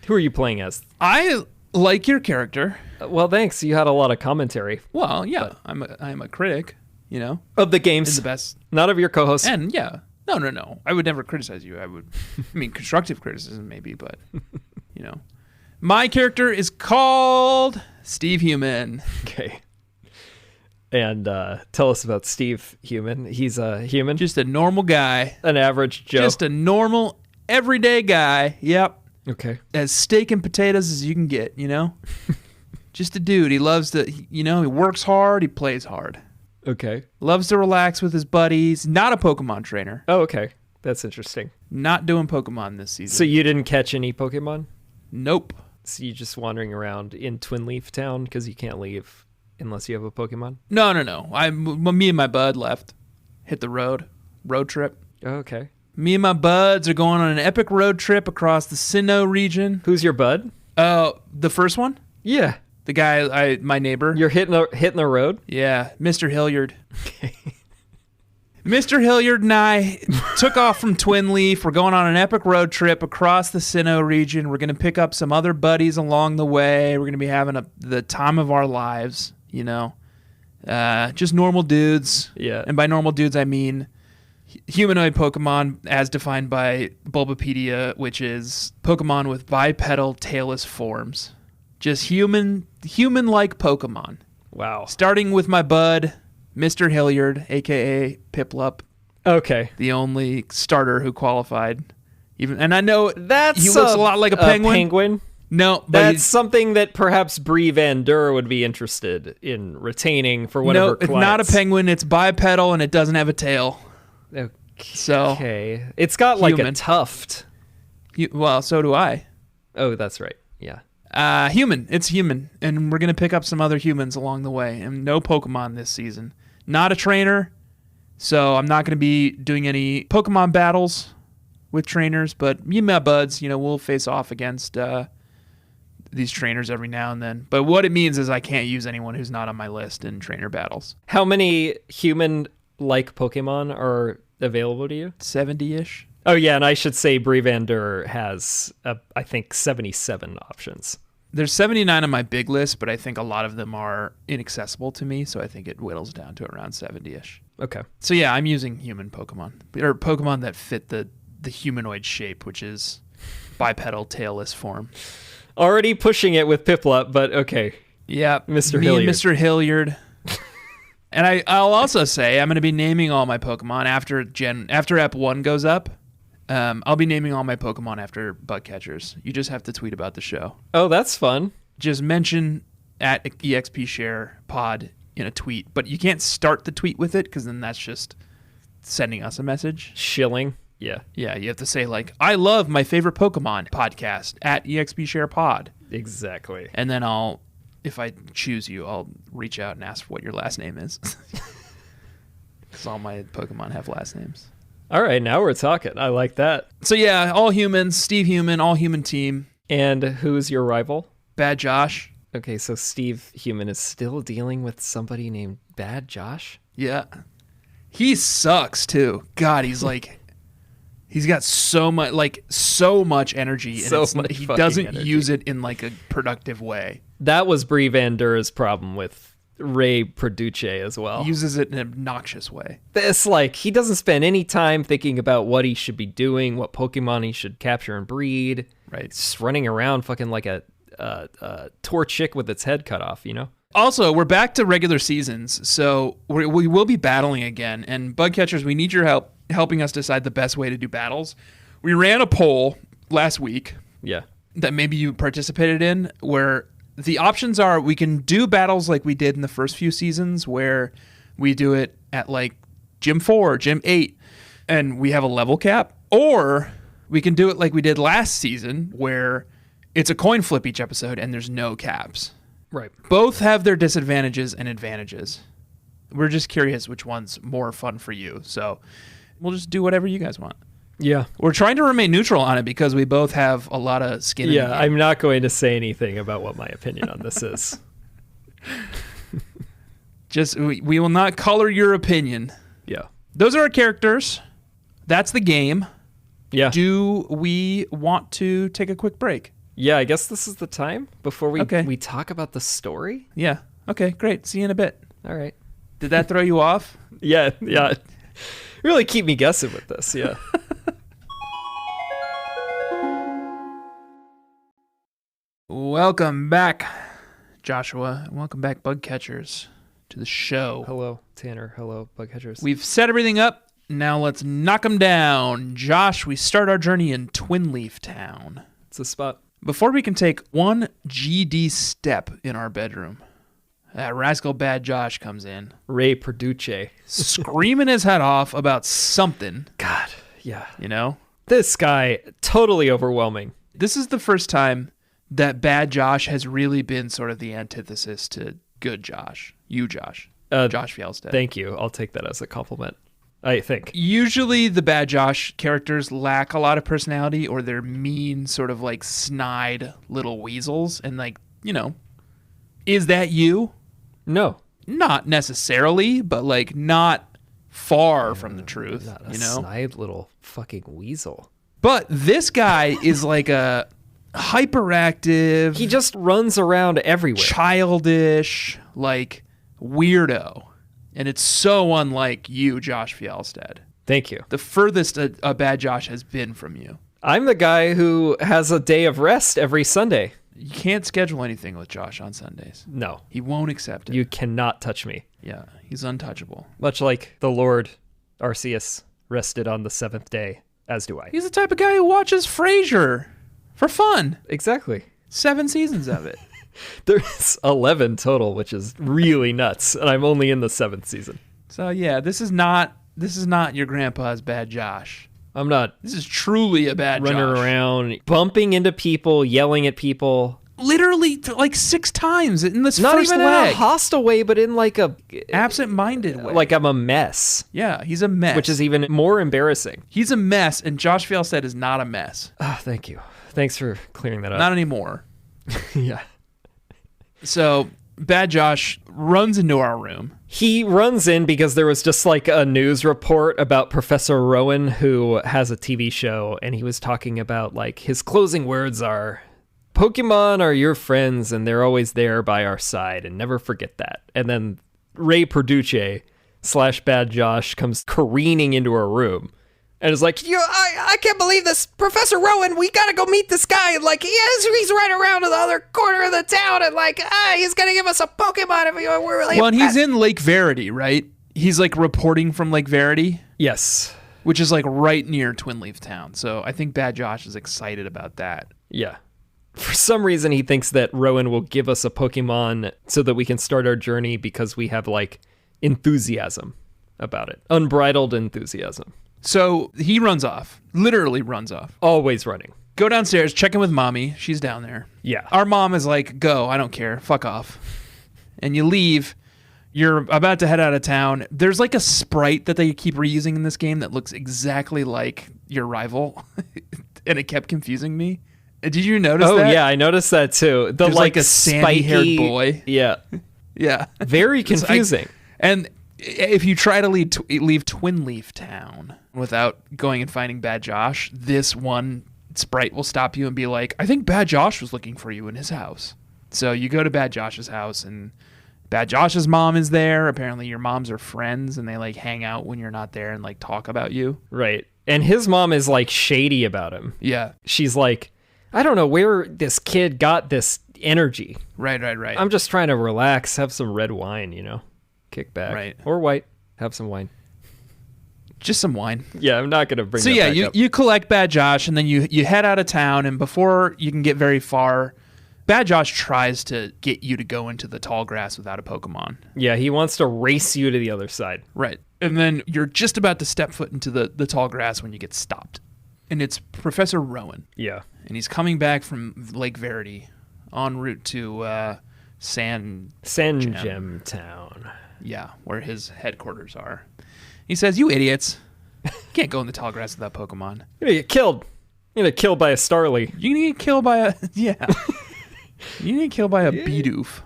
[SPEAKER 2] Who are you playing as?
[SPEAKER 1] I like your character.
[SPEAKER 2] Well, thanks. You had a lot of commentary.
[SPEAKER 1] Well, yeah. I'm a critic, you know.
[SPEAKER 2] Of the games.
[SPEAKER 1] Is the best.
[SPEAKER 2] Not of your co-hosts.
[SPEAKER 1] And yeah. No. I would never criticize you. I mean, constructive criticism maybe, but, you know. My character is called Steve Human.
[SPEAKER 2] Okay. And tell us about Steve Human. He's a human?
[SPEAKER 1] Just a normal guy.
[SPEAKER 2] An average Joe?
[SPEAKER 1] Just a normal, everyday guy. Yep.
[SPEAKER 2] Okay.
[SPEAKER 1] As steak and potatoes as you can get, you know? Just a dude. He loves to, he works hard. He plays hard.
[SPEAKER 2] Okay.
[SPEAKER 1] Loves to relax with his buddies. Not a Pokemon trainer.
[SPEAKER 2] Oh, okay. That's interesting.
[SPEAKER 1] Not doing Pokemon this season.
[SPEAKER 2] So you didn't catch any Pokemon?
[SPEAKER 1] Nope.
[SPEAKER 2] So you just wandering around in Twinleaf Town because you can't leave unless you have a Pokemon?
[SPEAKER 1] No. Me and my bud left. Hit the road trip.
[SPEAKER 2] Oh, okay.
[SPEAKER 1] Me and my buds are going on an epic road trip across the Sinnoh region.
[SPEAKER 2] Who's your bud?
[SPEAKER 1] The first one?
[SPEAKER 2] Yeah.
[SPEAKER 1] The guy, my neighbor.
[SPEAKER 2] You're hitting the road?
[SPEAKER 1] Yeah, Mr. Hilliard. Okay. Mr. Hilliard and I took off from Twinleaf. We're going on an epic road trip across the Sinnoh region. We're going to pick up some other buddies along the way. We're going to be having the time of our lives, you know. Just normal dudes.
[SPEAKER 2] Yeah.
[SPEAKER 1] And by normal dudes, I mean humanoid Pokemon as defined by Bulbapedia, which is Pokemon with bipedal tailless forms. Just human-like Pokemon.
[SPEAKER 2] Wow.
[SPEAKER 1] Starting with my bud, Mr. Hilliard, a.k.a. Piplup.
[SPEAKER 2] Okay.
[SPEAKER 1] The only starter who qualified. And I know he
[SPEAKER 2] That's
[SPEAKER 1] looks a lot like a penguin.
[SPEAKER 2] Penguin?
[SPEAKER 1] No, but
[SPEAKER 2] that's something that perhaps Brie Van Der would be interested in retaining for one of her clients.
[SPEAKER 1] No, it's not a penguin. It's bipedal, and it doesn't have a tail.
[SPEAKER 2] Okay.
[SPEAKER 1] So
[SPEAKER 2] it's got like
[SPEAKER 1] human.
[SPEAKER 2] a tuft.
[SPEAKER 1] Well, so do I.
[SPEAKER 2] Oh, that's right. Yeah.
[SPEAKER 1] Human. It's human. And we're going to pick up some other humans along the way. And no Pokemon this season. Not a trainer. So I'm not going to be doing any Pokemon battles. with trainers, but me and my buds, we'll face off against these trainers every now and then. But what it means is I can't use anyone who's not on my list in trainer battles.
[SPEAKER 2] How many human-like Pokemon are available to you?
[SPEAKER 1] 70-ish.
[SPEAKER 2] Oh, yeah, and I should say Brevander has, I think, 77 options.
[SPEAKER 1] There's 79 on my big list, but I think a lot of them are inaccessible to me, so I think it whittles down to around 70-ish.
[SPEAKER 2] Okay.
[SPEAKER 1] So yeah, I'm using human Pokemon, or Pokemon that fit the humanoid shape, which is bipedal tailless form.
[SPEAKER 2] Already pushing it with Piplup, but okay.
[SPEAKER 1] Yeah,
[SPEAKER 2] Mr.
[SPEAKER 1] me
[SPEAKER 2] Hilliard.
[SPEAKER 1] and Mr. Hilliard. And I'll also say I'm going to be naming all my Pokemon after Ep 1 goes up. I'll be naming all my Pokemon after bug catchers. You just have to tweet about the show.
[SPEAKER 2] Oh, that's fun.
[SPEAKER 1] Just mention at EXPSharePod in a tweet, but you can't start the tweet with it because then that's just sending us a message.
[SPEAKER 2] Shilling. Yeah.
[SPEAKER 1] Yeah, you have to say like, I love my favorite Pokemon podcast at EXPSharePod.
[SPEAKER 2] Exactly.
[SPEAKER 1] And then if I choose you, I'll reach out and ask what your last name is. Because all my Pokemon have last names.
[SPEAKER 2] All right, now we're talking. I like that.
[SPEAKER 1] So yeah, all humans, Steve Human, all human team.
[SPEAKER 2] And who's your rival?
[SPEAKER 1] Bad Josh.
[SPEAKER 2] Okay, so Steve Human is still dealing with somebody named Bad Josh?
[SPEAKER 1] Yeah. He sucks too. God, he's got so much energy, and he doesn't
[SPEAKER 2] energy.
[SPEAKER 1] use it in like a productive way.
[SPEAKER 2] That was Brevander's problem with Ray Produce as well.
[SPEAKER 1] He uses it in an obnoxious way.
[SPEAKER 2] It's he doesn't spend any time thinking about what he should be doing, what Pokemon he should capture and breed.
[SPEAKER 1] Right.
[SPEAKER 2] It's just running around fucking like a Torchic with its head cut off,
[SPEAKER 1] Also, we're back to regular seasons, so we will be battling again. And bug catchers, we need your help helping us decide the best way to do battles. We ran a poll last week.
[SPEAKER 2] Yeah.
[SPEAKER 1] That maybe you participated in, where the options are we can do battles like we did in the first few seasons, where we do it at like Gym 4, Gym 8, and we have a level cap. Or we can do it like we did last season, where it's a coin flip each episode and there's no caps.
[SPEAKER 2] Right.
[SPEAKER 1] Both have their disadvantages and advantages. We're just curious which one's more fun for you. So we'll just do whatever you guys want.
[SPEAKER 2] Yeah.
[SPEAKER 1] We're trying to remain neutral on it because we both have a lot of skin in the game.
[SPEAKER 2] I'm not going to say anything about what my opinion on this is.
[SPEAKER 1] We will not color your opinion.
[SPEAKER 2] Yeah.
[SPEAKER 1] Those are our characters. That's the game.
[SPEAKER 2] Yeah.
[SPEAKER 1] Do we want to take a quick break?
[SPEAKER 2] Yeah, I guess this is the time before we talk about the story.
[SPEAKER 1] Yeah. Okay, great. See you in a bit.
[SPEAKER 2] All right.
[SPEAKER 1] Did that throw you off?
[SPEAKER 2] Yeah. Really keep me guessing with this, yeah.
[SPEAKER 1] Welcome back, Joshua. Welcome back, bug catchers, to the show.
[SPEAKER 2] Hello, Tanner. Hello, bug catchers.
[SPEAKER 1] We've set everything up. Now let's knock them down. Josh, we start our journey in Twinleaf Town.
[SPEAKER 2] It's a spot.
[SPEAKER 1] Before we can take one GD step in our bedroom, that rascal Bad Josh comes in.
[SPEAKER 2] Ray Produce.
[SPEAKER 1] Screaming his head off about something.
[SPEAKER 2] God, yeah.
[SPEAKER 1] This
[SPEAKER 2] guy, totally overwhelming.
[SPEAKER 1] This is the first time that Bad Josh has really been sort of the antithesis to good Josh. You, Josh. Josh Fjellstead.
[SPEAKER 2] Thank you. I'll take that as a compliment, I think.
[SPEAKER 1] Usually the Bad Josh characters lack a lot of personality, or they're mean, sort of like snide little weasels. And is that you?
[SPEAKER 2] No.
[SPEAKER 1] Not necessarily, but not far from the truth.
[SPEAKER 2] Not a snide little fucking weasel.
[SPEAKER 1] But this guy is like a hyperactive.
[SPEAKER 2] He just runs around everywhere.
[SPEAKER 1] Childish, weirdo. And it's so unlike you, Josh Fjellstead.
[SPEAKER 2] Thank you.
[SPEAKER 1] The furthest a Bad Josh has been from you.
[SPEAKER 2] I'm the guy who has a day of rest every Sunday.
[SPEAKER 1] You can't schedule anything with Josh on Sundays.
[SPEAKER 2] No.
[SPEAKER 1] He won't accept it.
[SPEAKER 2] You cannot touch me.
[SPEAKER 1] Yeah, he's untouchable.
[SPEAKER 2] Much like the Lord Arceus rested on the seventh day, as do I.
[SPEAKER 1] He's the type of guy who watches Frasier for fun.
[SPEAKER 2] Exactly.
[SPEAKER 1] 7 seasons of it.
[SPEAKER 2] There's 11 total, which is really nuts, and I'm only in the 7th season.
[SPEAKER 1] So yeah, this is not your grandpa's Bad Josh.
[SPEAKER 2] I'm not.
[SPEAKER 1] This is truly a Bad
[SPEAKER 2] running
[SPEAKER 1] Josh.
[SPEAKER 2] Around, bumping into people, yelling at people.
[SPEAKER 1] literally like 6 times in this
[SPEAKER 2] Not
[SPEAKER 1] first
[SPEAKER 2] even
[SPEAKER 1] leg.
[SPEAKER 2] in a hostile way, but in like a
[SPEAKER 1] Absent-minded way.
[SPEAKER 2] like I'm a mess.
[SPEAKER 1] Yeah, he's a mess.
[SPEAKER 2] Which is even more embarrassing.
[SPEAKER 1] He's a mess, and Josh Fjellstead is not a mess.
[SPEAKER 2] Oh, thank you. Thanks for clearing that up.
[SPEAKER 1] Not anymore.
[SPEAKER 2] Yeah.
[SPEAKER 1] So Bad Josh runs into our room.
[SPEAKER 2] He runs in because there was just like a news report about Professor Rowan, who has a TV show, and he was talking about like his closing words are, Pokemon are your friends and they're always there by our side, and never forget that. And then Ray Perduce / Bad Josh comes careening into our room and is like, I can't believe this, Professor Rowan, we gotta go meet this guy. And like, he's right around to the other corner of the town, and like, he's gonna give us a Pokemon if we're really
[SPEAKER 1] Well, and he's in Lake Verity, right? He's like reporting from Lake Verity.
[SPEAKER 2] Yes.
[SPEAKER 1] Which is like right near Twinleaf town. So I think Bad Josh is excited about that.
[SPEAKER 2] Yeah. For some reason, he thinks that Rowan will give us a Pokemon so that we can start our journey because we have like enthusiasm about it. Unbridled enthusiasm.
[SPEAKER 1] So he runs off, literally runs off.
[SPEAKER 2] Always running.
[SPEAKER 1] Go downstairs, check in with mommy. She's down there.
[SPEAKER 2] Yeah.
[SPEAKER 1] Our mom is like, go, I don't care. Fuck off. And you leave. You're about to head out of town. There's like a sprite that they keep reusing in this game that looks exactly like your rival. And it kept confusing me. Did you notice that?
[SPEAKER 2] Oh, yeah, I noticed that too.
[SPEAKER 1] There's like a sandy-haired boy.
[SPEAKER 2] Yeah.
[SPEAKER 1] Yeah.
[SPEAKER 2] Very confusing.
[SPEAKER 1] And if you try to leave Twinleaf town without going and finding Bad Josh, this one sprite will stop you and be like, I think Bad Josh was looking for you in his house. So you go to Bad Josh's house, and Bad Josh's mom is there. Apparently your moms are friends, and they like hang out when you're not there and like talk about you.
[SPEAKER 2] Right. And his mom is like shady about him.
[SPEAKER 1] Yeah.
[SPEAKER 2] She's like, I don't know where this kid got this energy.
[SPEAKER 1] Right.
[SPEAKER 2] I'm just trying to relax, have some red wine, kick back.
[SPEAKER 1] Right.
[SPEAKER 2] Or white, have some wine.
[SPEAKER 1] Just some wine.
[SPEAKER 2] Yeah, I'm not going to bring
[SPEAKER 1] so
[SPEAKER 2] that
[SPEAKER 1] yeah,
[SPEAKER 2] back up.
[SPEAKER 1] you collect Bad Josh, and then you head out of town, and before you can get very far, Bad Josh tries to get you to go into the tall grass without a Pokemon.
[SPEAKER 2] Yeah, he wants to race you to the other side.
[SPEAKER 1] Right. And then you're just about to step foot into the tall grass when you get stopped. And it's Professor Rowan.
[SPEAKER 2] Yeah.
[SPEAKER 1] And he's coming back from Lake Verity en route to
[SPEAKER 2] Sandgem town.
[SPEAKER 1] Yeah, where his headquarters are. He says, you idiots. You can't go in the tall grass without Pokemon.
[SPEAKER 2] You're going to get killed. You're going to get killed by a Starly.
[SPEAKER 1] You need to get killed by a... Yeah. You need to get killed by a Bidoof.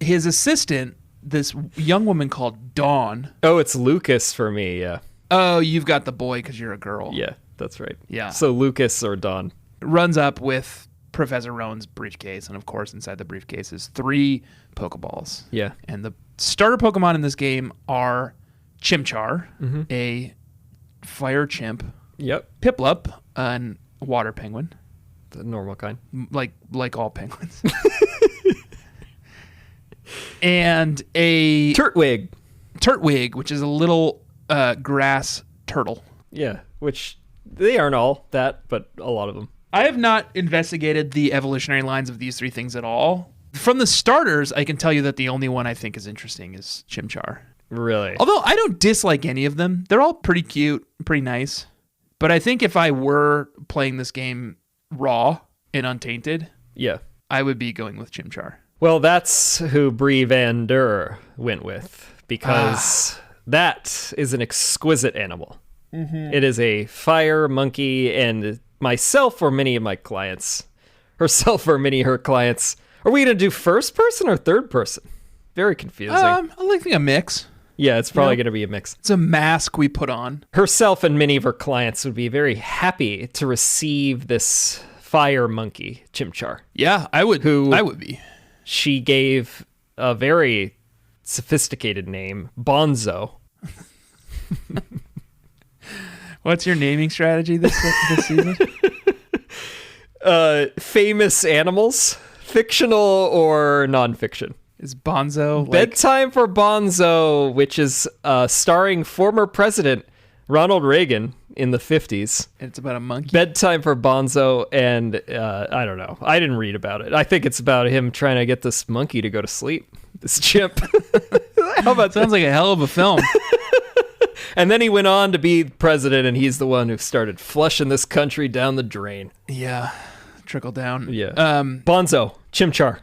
[SPEAKER 1] His assistant, this young woman called Dawn.
[SPEAKER 2] Oh, it's Lucas for me, yeah.
[SPEAKER 1] Oh, you've got the boy because you're a girl.
[SPEAKER 2] Yeah, that's right.
[SPEAKER 1] Yeah.
[SPEAKER 2] So Lucas or Dawn.
[SPEAKER 1] Runs up with Professor Rowan's briefcase, and of course inside the briefcase is 3 Pokeballs.
[SPEAKER 2] Yeah.
[SPEAKER 1] And the starter Pokemon in this game are Chimchar, a fire chimp,
[SPEAKER 2] Yep.
[SPEAKER 1] Piplup, and a water penguin.
[SPEAKER 2] The normal kind.
[SPEAKER 1] Like all penguins. And a Turtwig, which is a little grass turtle.
[SPEAKER 2] Yeah, which they aren't all that, but a lot of them.
[SPEAKER 1] I have not investigated the evolutionary lines of these 3 things at all. From the starters, I can tell you that the only one I think is interesting is Chimchar.
[SPEAKER 2] Really?
[SPEAKER 1] Although I don't dislike any of them. They're all pretty cute, pretty nice. But I think if I were playing this game raw and untainted,
[SPEAKER 2] yeah,
[SPEAKER 1] I would be going with Chimchar.
[SPEAKER 2] Well, that's who Brie Van Der went with, because that is an exquisite animal. Mm-hmm. It is a fire monkey, and myself or many of my clients, herself or many of her clients, are we going to do first person or third person? Very confusing.
[SPEAKER 1] I think a mix.
[SPEAKER 2] Yeah, it's probably going to be a mix.
[SPEAKER 1] It's a mask we put on.
[SPEAKER 2] Herself and many of her clients would be very happy to receive this fire monkey, Chimchar.
[SPEAKER 1] Yeah, I would be.
[SPEAKER 2] She gave a very sophisticated name, Bonzo.
[SPEAKER 1] What's your naming strategy this season?
[SPEAKER 2] Famous animals, fictional or nonfiction.
[SPEAKER 1] Is Bonzo
[SPEAKER 2] Bedtime for Bonzo, which is starring former President Ronald Reagan in the 50s.
[SPEAKER 1] It's about a monkey.
[SPEAKER 2] Bedtime for Bonzo, and I don't know. I didn't read about it. I think it's about him trying to get this monkey to go to sleep. This chimp.
[SPEAKER 1] How about sounds like a hell of a film.
[SPEAKER 2] And then he went on to be president, and he's the one who started flushing this country down the drain.
[SPEAKER 1] Yeah. trickle down.
[SPEAKER 2] Yeah. Bonzo, Chimchar.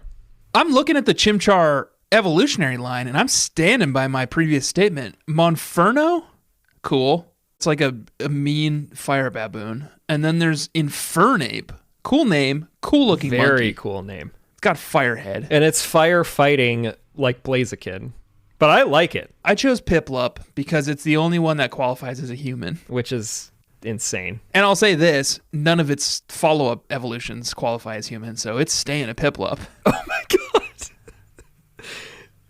[SPEAKER 1] I'm looking at the Chimchar evolutionary line, and I'm standing by my previous statement. Monferno, cool. It's like a mean fire baboon. And then there's Infernape. Cool name, cool looking monkey.
[SPEAKER 2] Very cool name.
[SPEAKER 1] It's got firehead.
[SPEAKER 2] And it's firefighting like Blaziken. But I like it.
[SPEAKER 1] I chose Piplup because it's the only one that qualifies as a human.
[SPEAKER 2] Which is insane.
[SPEAKER 1] And I'll say this, none of its follow-up evolutions qualify as human, so it's staying a Piplup.
[SPEAKER 2] Oh my god.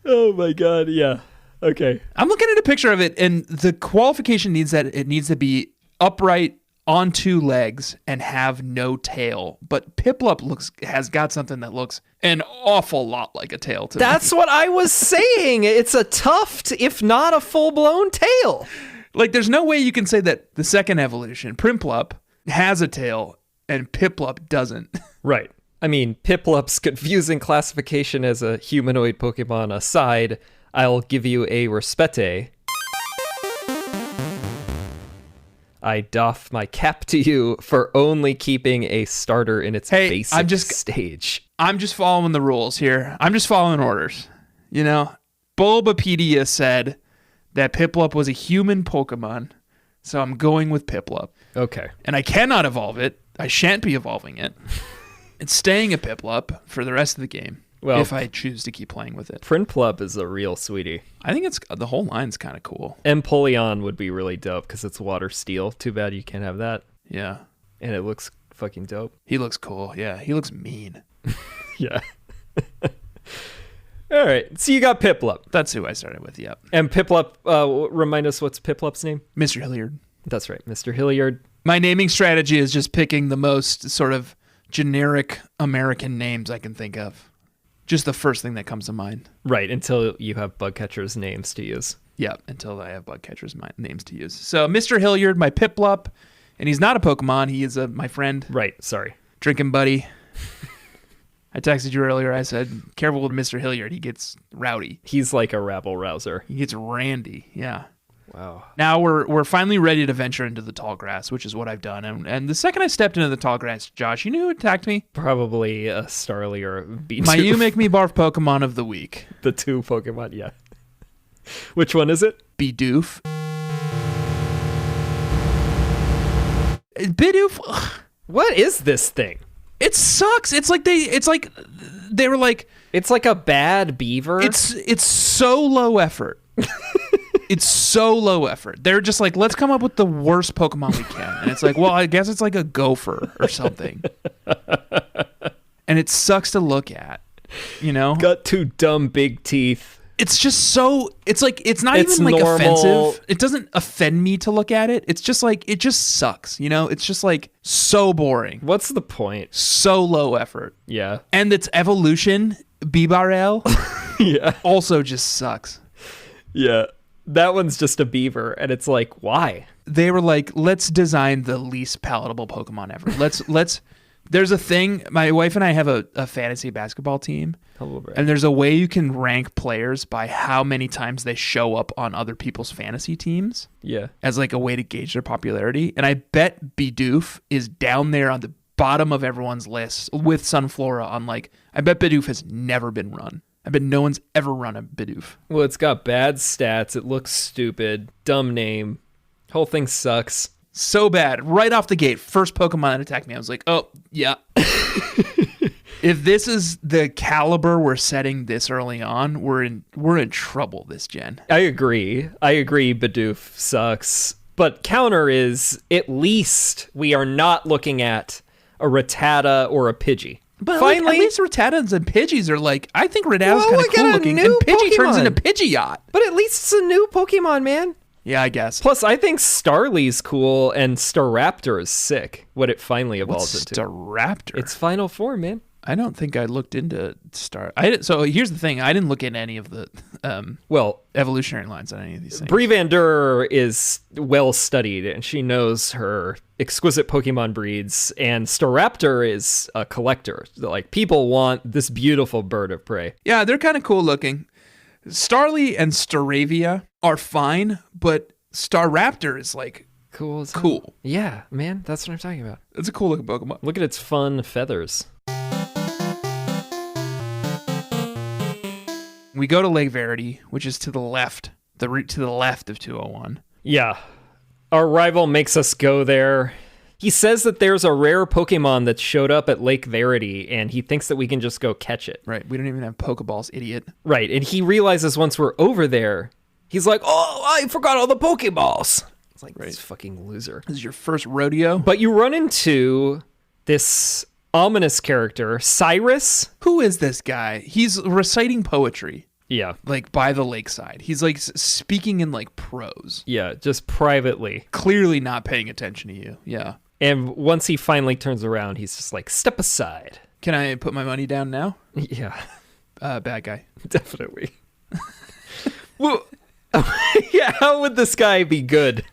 [SPEAKER 2] Oh my god, yeah. Okay.
[SPEAKER 1] I'm looking at a picture of it, and the qualification needs that it needs to be upright on two legs and have no tail. But Piplup has got something that looks an awful lot like a tail to me.
[SPEAKER 2] That's what I was saying. It's a tuft, if not a full-blown tail.
[SPEAKER 1] Like, there's no way you can say that the second evolution, Primplup, has a tail and Piplup doesn't.
[SPEAKER 2] Right. I mean, Piplup's confusing classification as a humanoid Pokemon aside, I'll give you a respete. I doff my cap to you for only keeping a starter in its basic stage.
[SPEAKER 1] I'm just following the rules here. I'm just following orders. You know, Bulbapedia said that Piplup was a human Pokemon, so I'm going with Piplup.
[SPEAKER 2] Okay.
[SPEAKER 1] And I cannot evolve it. I shan't be evolving it. It's staying a Piplup for the rest of the game. Well, if I choose to keep playing with it.
[SPEAKER 2] Prinplup is a real sweetie.
[SPEAKER 1] I think the whole line's kind of cool.
[SPEAKER 2] Empoleon would be really dope because it's water steel. Too bad you can't have that.
[SPEAKER 1] Yeah.
[SPEAKER 2] And it looks fucking dope.
[SPEAKER 1] He looks cool. Yeah, he looks mean.
[SPEAKER 2] Yeah. All right. So you got Piplup.
[SPEAKER 1] That's who I started with, yep.
[SPEAKER 2] And Piplup, remind us what's Piplup's name?
[SPEAKER 1] Mr. Hilliard.
[SPEAKER 2] That's right, Mr. Hilliard.
[SPEAKER 1] My naming strategy is just picking the most sort of generic American names I can think of. Just the first thing that comes to mind.
[SPEAKER 2] Right, until you have Bugcatcher's names to use.
[SPEAKER 1] Yeah, until I have Bugcatcher's names to use. So Mr. Hilliard, my Piplup, and he's not a Pokemon. He is my friend.
[SPEAKER 2] Right, sorry.
[SPEAKER 1] Drinking buddy. I texted you earlier. I said, careful with Mr. Hilliard. He gets rowdy.
[SPEAKER 2] He's like a rabble-rouser.
[SPEAKER 1] He gets randy, yeah.
[SPEAKER 2] Wow.
[SPEAKER 1] Now we're finally ready to venture into the tall grass, which is what I've done. And the second I stepped into the tall grass, Josh, you knew who attacked me?
[SPEAKER 2] Probably a Starly or a Bidoof.
[SPEAKER 1] My You Make Me Barf Pokemon of the week.
[SPEAKER 2] The two Pokemon, yeah. Which one is it?
[SPEAKER 1] Bidoof. Bidoof. Ugh.
[SPEAKER 2] What is this thing?
[SPEAKER 1] It sucks. It's like they were like,
[SPEAKER 2] it's like a bad beaver.
[SPEAKER 1] It's so low effort. It's so low effort. They're just like, let's come up with the worst Pokemon we can. And it's like, well, I guess it's like a gopher or something. And it sucks to look at, you know?
[SPEAKER 2] Got two dumb big teeth.
[SPEAKER 1] It's just so, it's like, it's not even like normal. Offensive. It doesn't offend me to look at it. It's just like, it just sucks, you know? It's just like so boring.
[SPEAKER 2] What's the point?
[SPEAKER 1] So low effort.
[SPEAKER 2] Yeah.
[SPEAKER 1] And its evolution, Bibarel,
[SPEAKER 2] yeah, also
[SPEAKER 1] just sucks.
[SPEAKER 2] Yeah. That one's just a beaver, and it's like, why?
[SPEAKER 1] They were like, let's design the least palatable Pokemon ever. Let's. There's a thing. My wife and I have a fantasy basketball team, and there's a way you can rank players by how many times they show up on other people's fantasy teams.
[SPEAKER 2] Yeah,
[SPEAKER 1] as like a way to gauge their popularity. And I bet Bidoof is down there on the bottom of everyone's list with Sunflora. On like, I bet Bidoof has never been run. I bet no one's ever run a Bidoof.
[SPEAKER 2] Well, it's got bad stats. It looks stupid. Dumb name. Whole thing sucks.
[SPEAKER 1] So bad. Right off the gate, first Pokemon that attacked me, I was like, oh, yeah. If this is the caliber we're setting this early on, we're in trouble this gen.
[SPEAKER 2] I agree. Bidoof sucks. But counter is, at least we are not looking at a Rattata or a Pidgey.
[SPEAKER 1] But finally, like, at least Rattatas and Pidgeys are like, I think Rattata's kind of cool looking, and Pidgey turns into Pidgeot.
[SPEAKER 2] But at least it's a new Pokemon, man.
[SPEAKER 1] Yeah, I guess.
[SPEAKER 2] Plus, I think Starly's cool, and Staraptor is sick, what it finally evolves into.
[SPEAKER 1] Staraptor?
[SPEAKER 2] Its final form, man.
[SPEAKER 1] I don't think I looked into So here's the thing. I didn't look at any of the evolutionary lines on any of these things.
[SPEAKER 2] Brevander is well studied, and she knows her exquisite Pokemon breeds, and Staraptor is a collector. Like, people want this beautiful bird of prey.
[SPEAKER 1] Yeah, they're kind of cool looking. Starly and Staravia are fine, but Staraptor is like
[SPEAKER 2] Cool as hell.
[SPEAKER 1] Cool.
[SPEAKER 2] Yeah, man, that's what I'm talking about.
[SPEAKER 1] It's a cool looking Pokemon.
[SPEAKER 2] Look at its fun feathers.
[SPEAKER 1] We go to Lake Verity, which is to the left, the route to the left of 201.
[SPEAKER 2] Yeah. Our rival makes us go there. He says that there's a rare Pokemon that showed up at Lake Verity, and he thinks that we can just go catch it.
[SPEAKER 1] Right. We don't even have Pokeballs, idiot.
[SPEAKER 2] Right. And he realizes once we're over there, he's like, oh, I forgot all the Pokeballs. It's like, this fucking loser.
[SPEAKER 1] This is your first rodeo.
[SPEAKER 2] But you run into this ominous character, Cyrus.
[SPEAKER 1] Who is this guy? He's reciting poetry.
[SPEAKER 2] Yeah.
[SPEAKER 1] Like by the lakeside. He's like speaking in like prose.
[SPEAKER 2] Yeah, just privately.
[SPEAKER 1] Clearly not paying attention to you. Yeah.
[SPEAKER 2] And once he finally turns around, he's just like, step aside.
[SPEAKER 1] Can I put my money down now?
[SPEAKER 2] Yeah.
[SPEAKER 1] Bad guy.
[SPEAKER 2] Definitely. Well, yeah, how would this guy be good?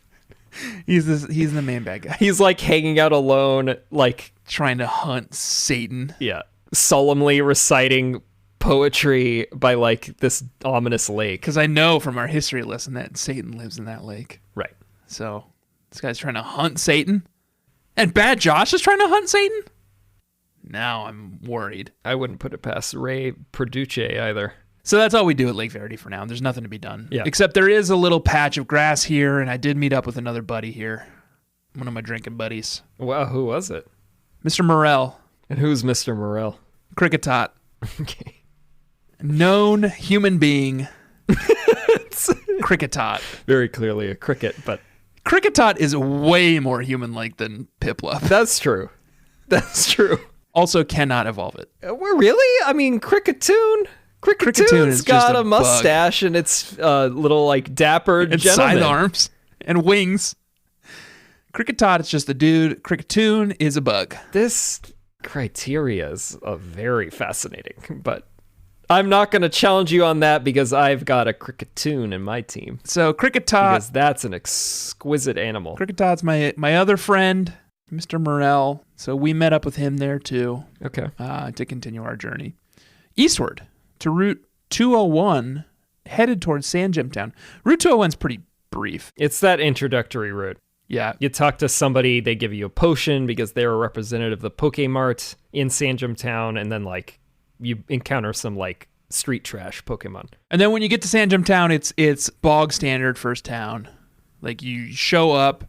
[SPEAKER 1] He's the main bad guy.
[SPEAKER 2] He's like hanging out alone, like
[SPEAKER 1] trying to hunt Satan.
[SPEAKER 2] Yeah. Solemnly reciting poetry by like this ominous lake.
[SPEAKER 1] Because I know from our history lesson that Satan lives in that lake.
[SPEAKER 2] Right.
[SPEAKER 1] So this guy's trying to hunt Satan. And Bad Josh is trying to hunt Satan? Now I'm worried.
[SPEAKER 2] I wouldn't put it past Ray Perduce either.
[SPEAKER 1] So that's all we do at Lake Verity for now. There's nothing to be done.
[SPEAKER 2] Yeah.
[SPEAKER 1] Except there is a little patch of grass here, and I did meet up with another buddy here. One of my drinking buddies.
[SPEAKER 2] Wow, who was it?
[SPEAKER 1] Mr. Morel.
[SPEAKER 2] And who's Mr. Morel?
[SPEAKER 1] Cricketot.
[SPEAKER 2] Okay.
[SPEAKER 1] Known human being. Cricketot.
[SPEAKER 2] Very clearly a cricket, but...
[SPEAKER 1] Cricketot is way more human-like than Piplup.
[SPEAKER 2] That's true. That's true.
[SPEAKER 1] Also cannot evolve it.
[SPEAKER 2] Well, really? I mean, Cricketoon? Cricketoon's got a mustache and it's little, like, dapper
[SPEAKER 1] and
[SPEAKER 2] gentleman.
[SPEAKER 1] Side arms and wings. Cricketot is just a dude. Cricketoon is a bug.
[SPEAKER 2] This criteria is very fascinating, but I'm not going to challenge you on that because I've got a Cricketoon in my team.
[SPEAKER 1] So Cricketot...
[SPEAKER 2] Because that's an exquisite animal.
[SPEAKER 1] Cricketot's my other friend, Mr. Morel. So we met up with him there, too.
[SPEAKER 2] Okay.
[SPEAKER 1] To continue our journey. Eastward to Route 201, headed towards Sandgem Town. Route 201's pretty brief.
[SPEAKER 2] It's that introductory route.
[SPEAKER 1] Yeah.
[SPEAKER 2] You talk to somebody, they give you a potion because they're a representative of the Pokemart in Sandgem Town, and then, like, you encounter some, like, street trash Pokemon.
[SPEAKER 1] And then when you get to Sandgem Town, it's bog standard first town. Like, you show up,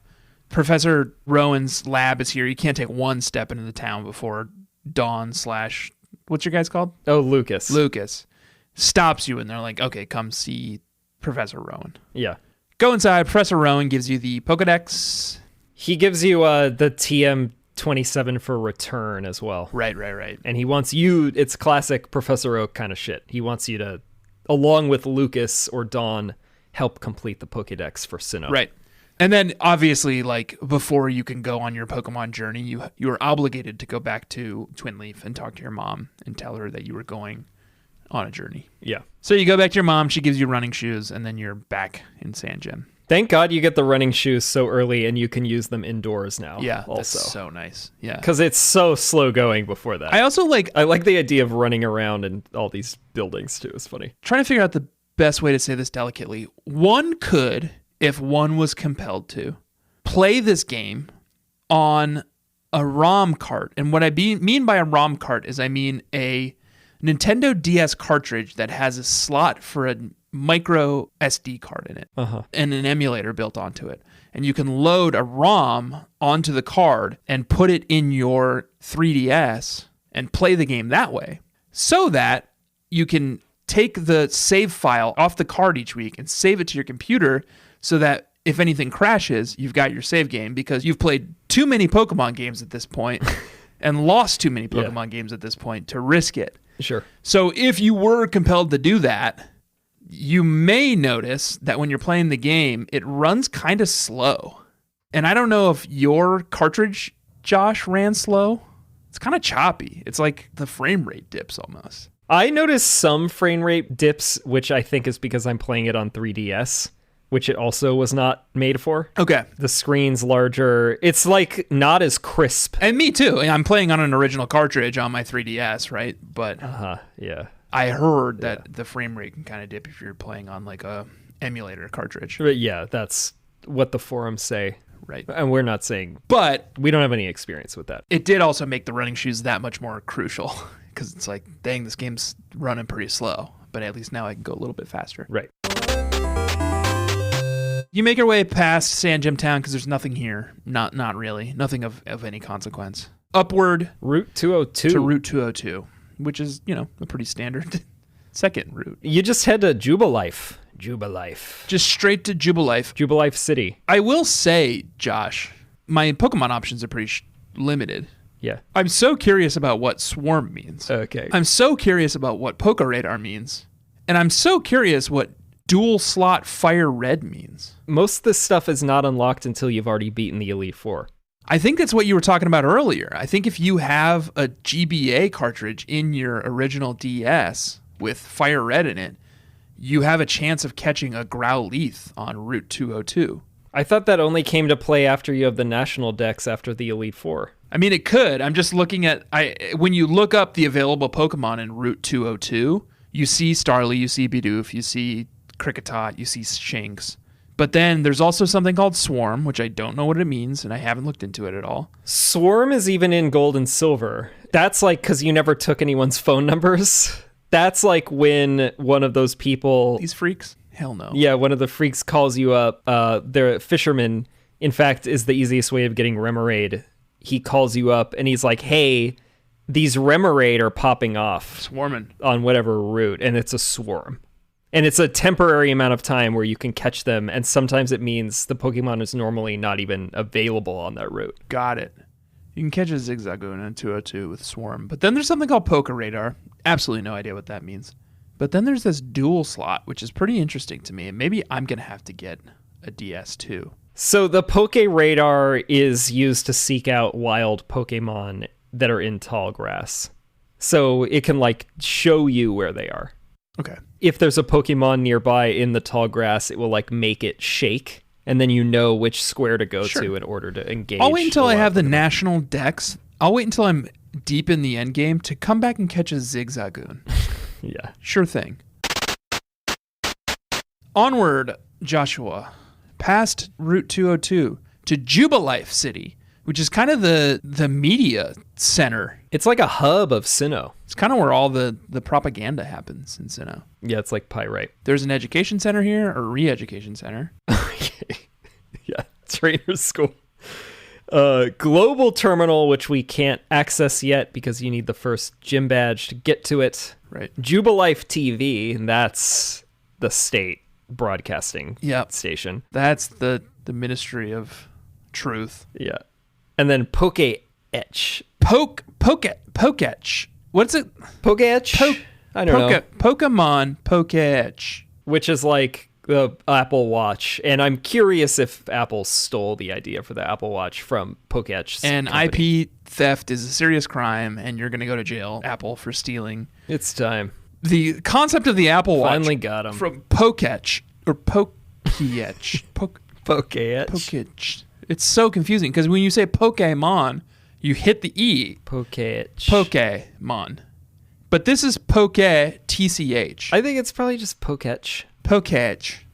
[SPEAKER 1] Professor Rowan's lab is here. You can't take one step into the town before Dawn / what's your guys called?
[SPEAKER 2] Oh, Lucas.
[SPEAKER 1] Lucas stops you, and they're like, okay, come see Professor Rowan.
[SPEAKER 2] Yeah.
[SPEAKER 1] Go inside. Professor Rowan gives you the Pokedex.
[SPEAKER 2] He gives you the TM-27 for return as well.
[SPEAKER 1] Right.
[SPEAKER 2] And he wants you, it's classic Professor Oak kind of shit. He wants you to, along with Lucas or Dawn, help complete the Pokedex for Sinnoh.
[SPEAKER 1] Right. And then, obviously, like, before you can go on your Pokemon journey, you are obligated to go back to Twinleaf and talk to your mom and tell her that you were going on a journey.
[SPEAKER 2] Yeah.
[SPEAKER 1] So you go back to your mom, she gives you running shoes, and then you're back in Sandgem.
[SPEAKER 2] Thank God you get the running shoes so early and you can use them indoors now.
[SPEAKER 1] Yeah,
[SPEAKER 2] also.
[SPEAKER 1] That's so nice. Yeah.
[SPEAKER 2] Because it's so slow going before that.
[SPEAKER 1] I also like
[SPEAKER 2] the idea of running around in all these buildings too. It's funny.
[SPEAKER 1] Trying to figure out the best way to say this delicately. One could, if one was compelled to, play this game on a ROM cart. And what I mean by a ROM cart is I mean a Nintendo DS cartridge that has a slot for a micro SD card in it and an emulator built onto it. And you can load a ROM onto the card and put it in your 3DS and play the game that way, so that you can take the save file off the card each week and save it to your computer, so that if anything crashes, you've got your save game, because you've played too many Pokemon games at this point and lost too many Pokemon games at this point to risk it.
[SPEAKER 2] Sure.
[SPEAKER 1] So if you were compelled to do that, you may notice that when you're playing the game, it runs kind of slow. And I don't know if your cartridge, Josh, ran slow. It's kind of choppy. It's like the frame rate dips almost.
[SPEAKER 2] I noticed some frame rate dips, which I think is because I'm playing it on 3DS, which it also was not made for.
[SPEAKER 1] Okay.
[SPEAKER 2] The screen's larger. It's like not as crisp.
[SPEAKER 1] And me too. I'm playing on an original cartridge on my 3DS, right? But
[SPEAKER 2] yeah.
[SPEAKER 1] I heard that the frame rate can kind of dip if you're playing on like a emulator cartridge.
[SPEAKER 2] But yeah, that's what the forums say.
[SPEAKER 1] right.
[SPEAKER 2] And we're not saying,
[SPEAKER 1] But
[SPEAKER 2] we don't have any experience with that.
[SPEAKER 1] it did also make the running shoes that much more crucial because it's like, dang, this game's running pretty slow, but at least now I can go a little bit faster.
[SPEAKER 2] Right.
[SPEAKER 1] You make your way past Sandgem Town because there's nothing here. Not really. Nothing of any consequence. Upward
[SPEAKER 2] Route 202.
[SPEAKER 1] to Route 202, which is, a pretty standard second route.
[SPEAKER 2] You just head to Jubilife. Jubilife.
[SPEAKER 1] Just straight to Jubilife.
[SPEAKER 2] Jubilife City.
[SPEAKER 1] I will say, Josh, my Pokemon options are pretty limited.
[SPEAKER 2] Yeah.
[SPEAKER 1] I'm so curious about what Swarm means.
[SPEAKER 2] Okay.
[SPEAKER 1] I'm so curious about what Poke Radar means. And I'm so curious what dual slot Fire Red means.
[SPEAKER 2] Most of this stuff is not unlocked until you've already beaten the Elite Four.
[SPEAKER 1] I think that's what you were talking about earlier. I think if you have a GBA cartridge in your original DS with Fire Red in it, you have a chance of catching a Growlithe on Route 202.
[SPEAKER 2] I thought that only came to play after you have the national decks after the Elite Four.
[SPEAKER 1] I mean, it could. I'm just looking at... when you look up the available Pokemon in Route 202, you see Starly, you see Bidoof, you see Kricketot, you see Shinx. But then there's also something called Swarm, which I don't know what it means, and I haven't looked into it at all.
[SPEAKER 2] Swarm is even in Gold and Silver. That's like because you never took anyone's phone numbers. That's like when one of those people...
[SPEAKER 1] These freaks? Hell no.
[SPEAKER 2] Yeah, one of the freaks calls you up. Their fisherman, in fact, is the easiest way of getting Remoraid. He calls you up, and he's like, hey, these Remoraid are popping off.
[SPEAKER 1] Swarming.
[SPEAKER 2] On whatever route, and it's a swarm. And it's a temporary amount of time where you can catch them, and sometimes it means the Pokemon is normally not even available on that route.
[SPEAKER 1] Got it. You can catch a Zigzagoon in 202 with Swarm. But then there's something called Poke Radar. Absolutely no idea what that means. But then there's this dual slot, which is pretty interesting to me. And maybe I'm going to have to get a DS too.
[SPEAKER 2] So the Poke Radar is used to seek out wild Pokemon that are in tall grass. So it can show you where they are.
[SPEAKER 1] Okay.
[SPEAKER 2] If there's a Pokemon nearby in the tall grass, it will make it shake, and then you know which square to go to in order to engage.
[SPEAKER 1] I'll wait until I have the national decks. I'll wait until I'm deep in the end game to come back and catch a Zigzagoon.
[SPEAKER 2] Yeah.
[SPEAKER 1] Sure thing. Onward, Joshua, past Route 202 to Jubilife City, which is kind of the media center.
[SPEAKER 2] It's like a hub of Sinnoh.
[SPEAKER 1] It's kind of where all the propaganda happens in Sinnoh.
[SPEAKER 2] Yeah, it's like Pyrite.
[SPEAKER 1] There's an education center here, or re-education center.
[SPEAKER 2] Okay. Yeah, trainer school. Global terminal, which we can't access yet because you need the first gym badge to get to it.
[SPEAKER 1] Right.
[SPEAKER 2] Jubilife TV, and that's the state broadcasting station.
[SPEAKER 1] That's the Ministry of Truth.
[SPEAKER 2] Yeah. And then Poke-Etch.
[SPEAKER 1] Poke-Etch. What's it?
[SPEAKER 2] Poke-Etch? I don't know.
[SPEAKER 1] Pokemon Poke-Etch.
[SPEAKER 2] Which is like the Apple Watch. And I'm curious if Apple stole the idea for the Apple Watch from Poke-Etch.
[SPEAKER 1] And company. IP theft is a serious crime, and you're going to go to jail, Apple, for stealing.
[SPEAKER 2] It's time.
[SPEAKER 1] The concept of the Apple Watch.
[SPEAKER 2] Finally got him.
[SPEAKER 1] From Poke-Etch. Or Poke-Etch.
[SPEAKER 2] Poke-Etch.
[SPEAKER 1] Poke-Etch. It's so confusing, because when you say Pokemon, you hit the E.
[SPEAKER 2] Poke-Etch.
[SPEAKER 1] Pokemon. But this is Poke TCH.
[SPEAKER 2] I think it's probably just Poke-Etch.
[SPEAKER 1] Poke-Etch.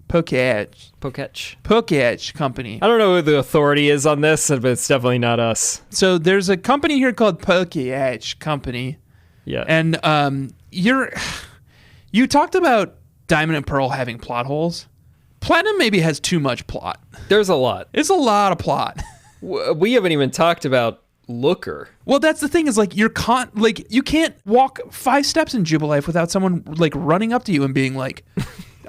[SPEAKER 1] Poke-Etch.
[SPEAKER 2] Poke-Etch.
[SPEAKER 1] Poke-Etch Company.
[SPEAKER 2] I don't know who the authority is on this, but it's definitely not us.
[SPEAKER 1] So there's a company here called Poke-Etch Company.
[SPEAKER 2] Yeah.
[SPEAKER 1] And you talked about Diamond and Pearl having plot holes. Platinum maybe has too much plot.
[SPEAKER 2] There's a lot.
[SPEAKER 1] It's a lot of plot.
[SPEAKER 2] We haven't even talked about Looker.
[SPEAKER 1] Well, that's the thing is you can't walk 5 steps in Jubilife without someone running up to you and being like,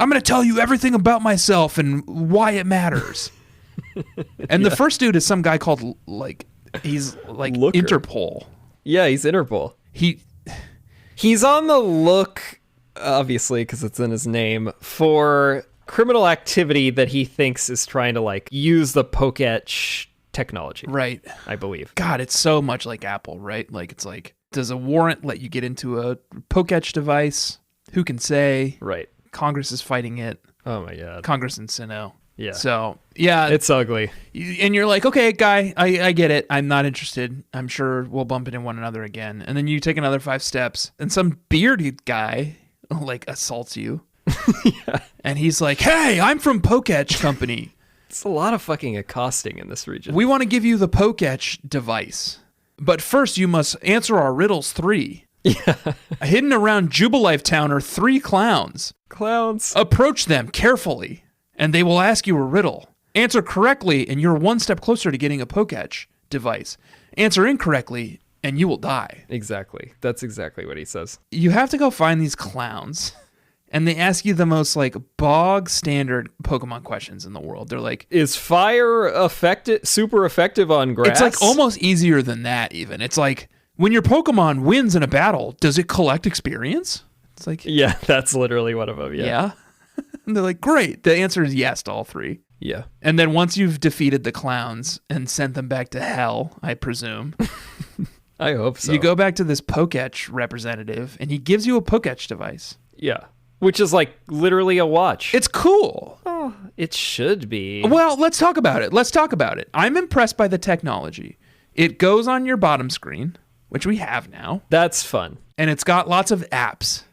[SPEAKER 1] I'm going to tell you everything about myself and why it matters. And the first dude is some guy called he's like
[SPEAKER 2] Looker.
[SPEAKER 1] Interpol.
[SPEAKER 2] Yeah, he's Interpol. He's on the look, obviously, because it's in his name, for criminal activity that he thinks is trying to use the Poke-Etch technology.
[SPEAKER 1] Right.
[SPEAKER 2] I believe.
[SPEAKER 1] God, it's so much like Apple, right? It's does a warrant let you get into a Poke-Etch device? Who can say?
[SPEAKER 2] Right.
[SPEAKER 1] Congress is fighting it.
[SPEAKER 2] Oh my God.
[SPEAKER 1] Congress and Sinnoh.
[SPEAKER 2] Yeah.
[SPEAKER 1] So, yeah.
[SPEAKER 2] It's ugly.
[SPEAKER 1] And you're like, okay, guy, I get it. I'm not interested. I'm sure we'll bump into one another again. And then you take another 5 steps and some bearded guy assaults you.
[SPEAKER 2] Yeah.
[SPEAKER 1] And he's like, hey, I'm from Poke-Etch Company.
[SPEAKER 2] It's a lot of fucking accosting in this region.
[SPEAKER 1] We want to give you the Poketch device. But first, you must answer our riddles 3.
[SPEAKER 2] Yeah.
[SPEAKER 1] Hidden around Jubilife Town are 3 clowns.
[SPEAKER 2] Clowns.
[SPEAKER 1] Approach them carefully, and they will ask you a riddle. Answer correctly, and you're one step closer to getting a Poketch device. Answer incorrectly, and you will die.
[SPEAKER 2] Exactly. That's exactly what he says.
[SPEAKER 1] You have to go find these clowns, and they ask you the most, bog standard Pokemon questions in the world. They're like,
[SPEAKER 2] is fire super effective on grass?
[SPEAKER 1] it's almost easier than that, even. It's like, when your Pokemon wins in a battle, does it collect experience? It's like,
[SPEAKER 2] yeah, that's literally one of them.
[SPEAKER 1] yeah. And they're like, great. The answer is yes to all 3.
[SPEAKER 2] Yeah.
[SPEAKER 1] And then once you've defeated the clowns and sent them back to hell, I presume,
[SPEAKER 2] I hope so.
[SPEAKER 1] you go back to this Poketch representative, and he gives you a Poketch device.
[SPEAKER 2] Yeah. Which is literally a watch.
[SPEAKER 1] It's cool.
[SPEAKER 2] Oh, it should be.
[SPEAKER 1] Well, let's talk about it. I'm impressed by the technology. It goes on your bottom screen, which we have now.
[SPEAKER 2] That's fun.
[SPEAKER 1] And it's got lots of apps.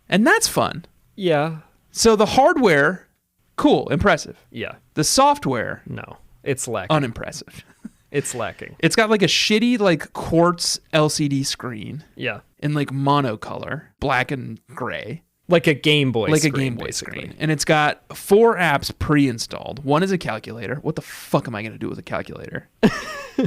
[SPEAKER 1] And that's fun.
[SPEAKER 2] Yeah.
[SPEAKER 1] So the hardware, cool, impressive.
[SPEAKER 2] Yeah.
[SPEAKER 1] The software,
[SPEAKER 2] No. It's lacking.
[SPEAKER 1] unimpressive.
[SPEAKER 2] It's lacking.
[SPEAKER 1] It's got a shitty quartz LCD screen
[SPEAKER 2] Yeah.
[SPEAKER 1] in monocolor, black and gray.
[SPEAKER 2] Like a Game Boy
[SPEAKER 1] Like
[SPEAKER 2] screen,
[SPEAKER 1] a Game Boy
[SPEAKER 2] basically.
[SPEAKER 1] screen. And it's got 4 apps pre-installed. One is a calculator. What the fuck am I going to do with a calculator?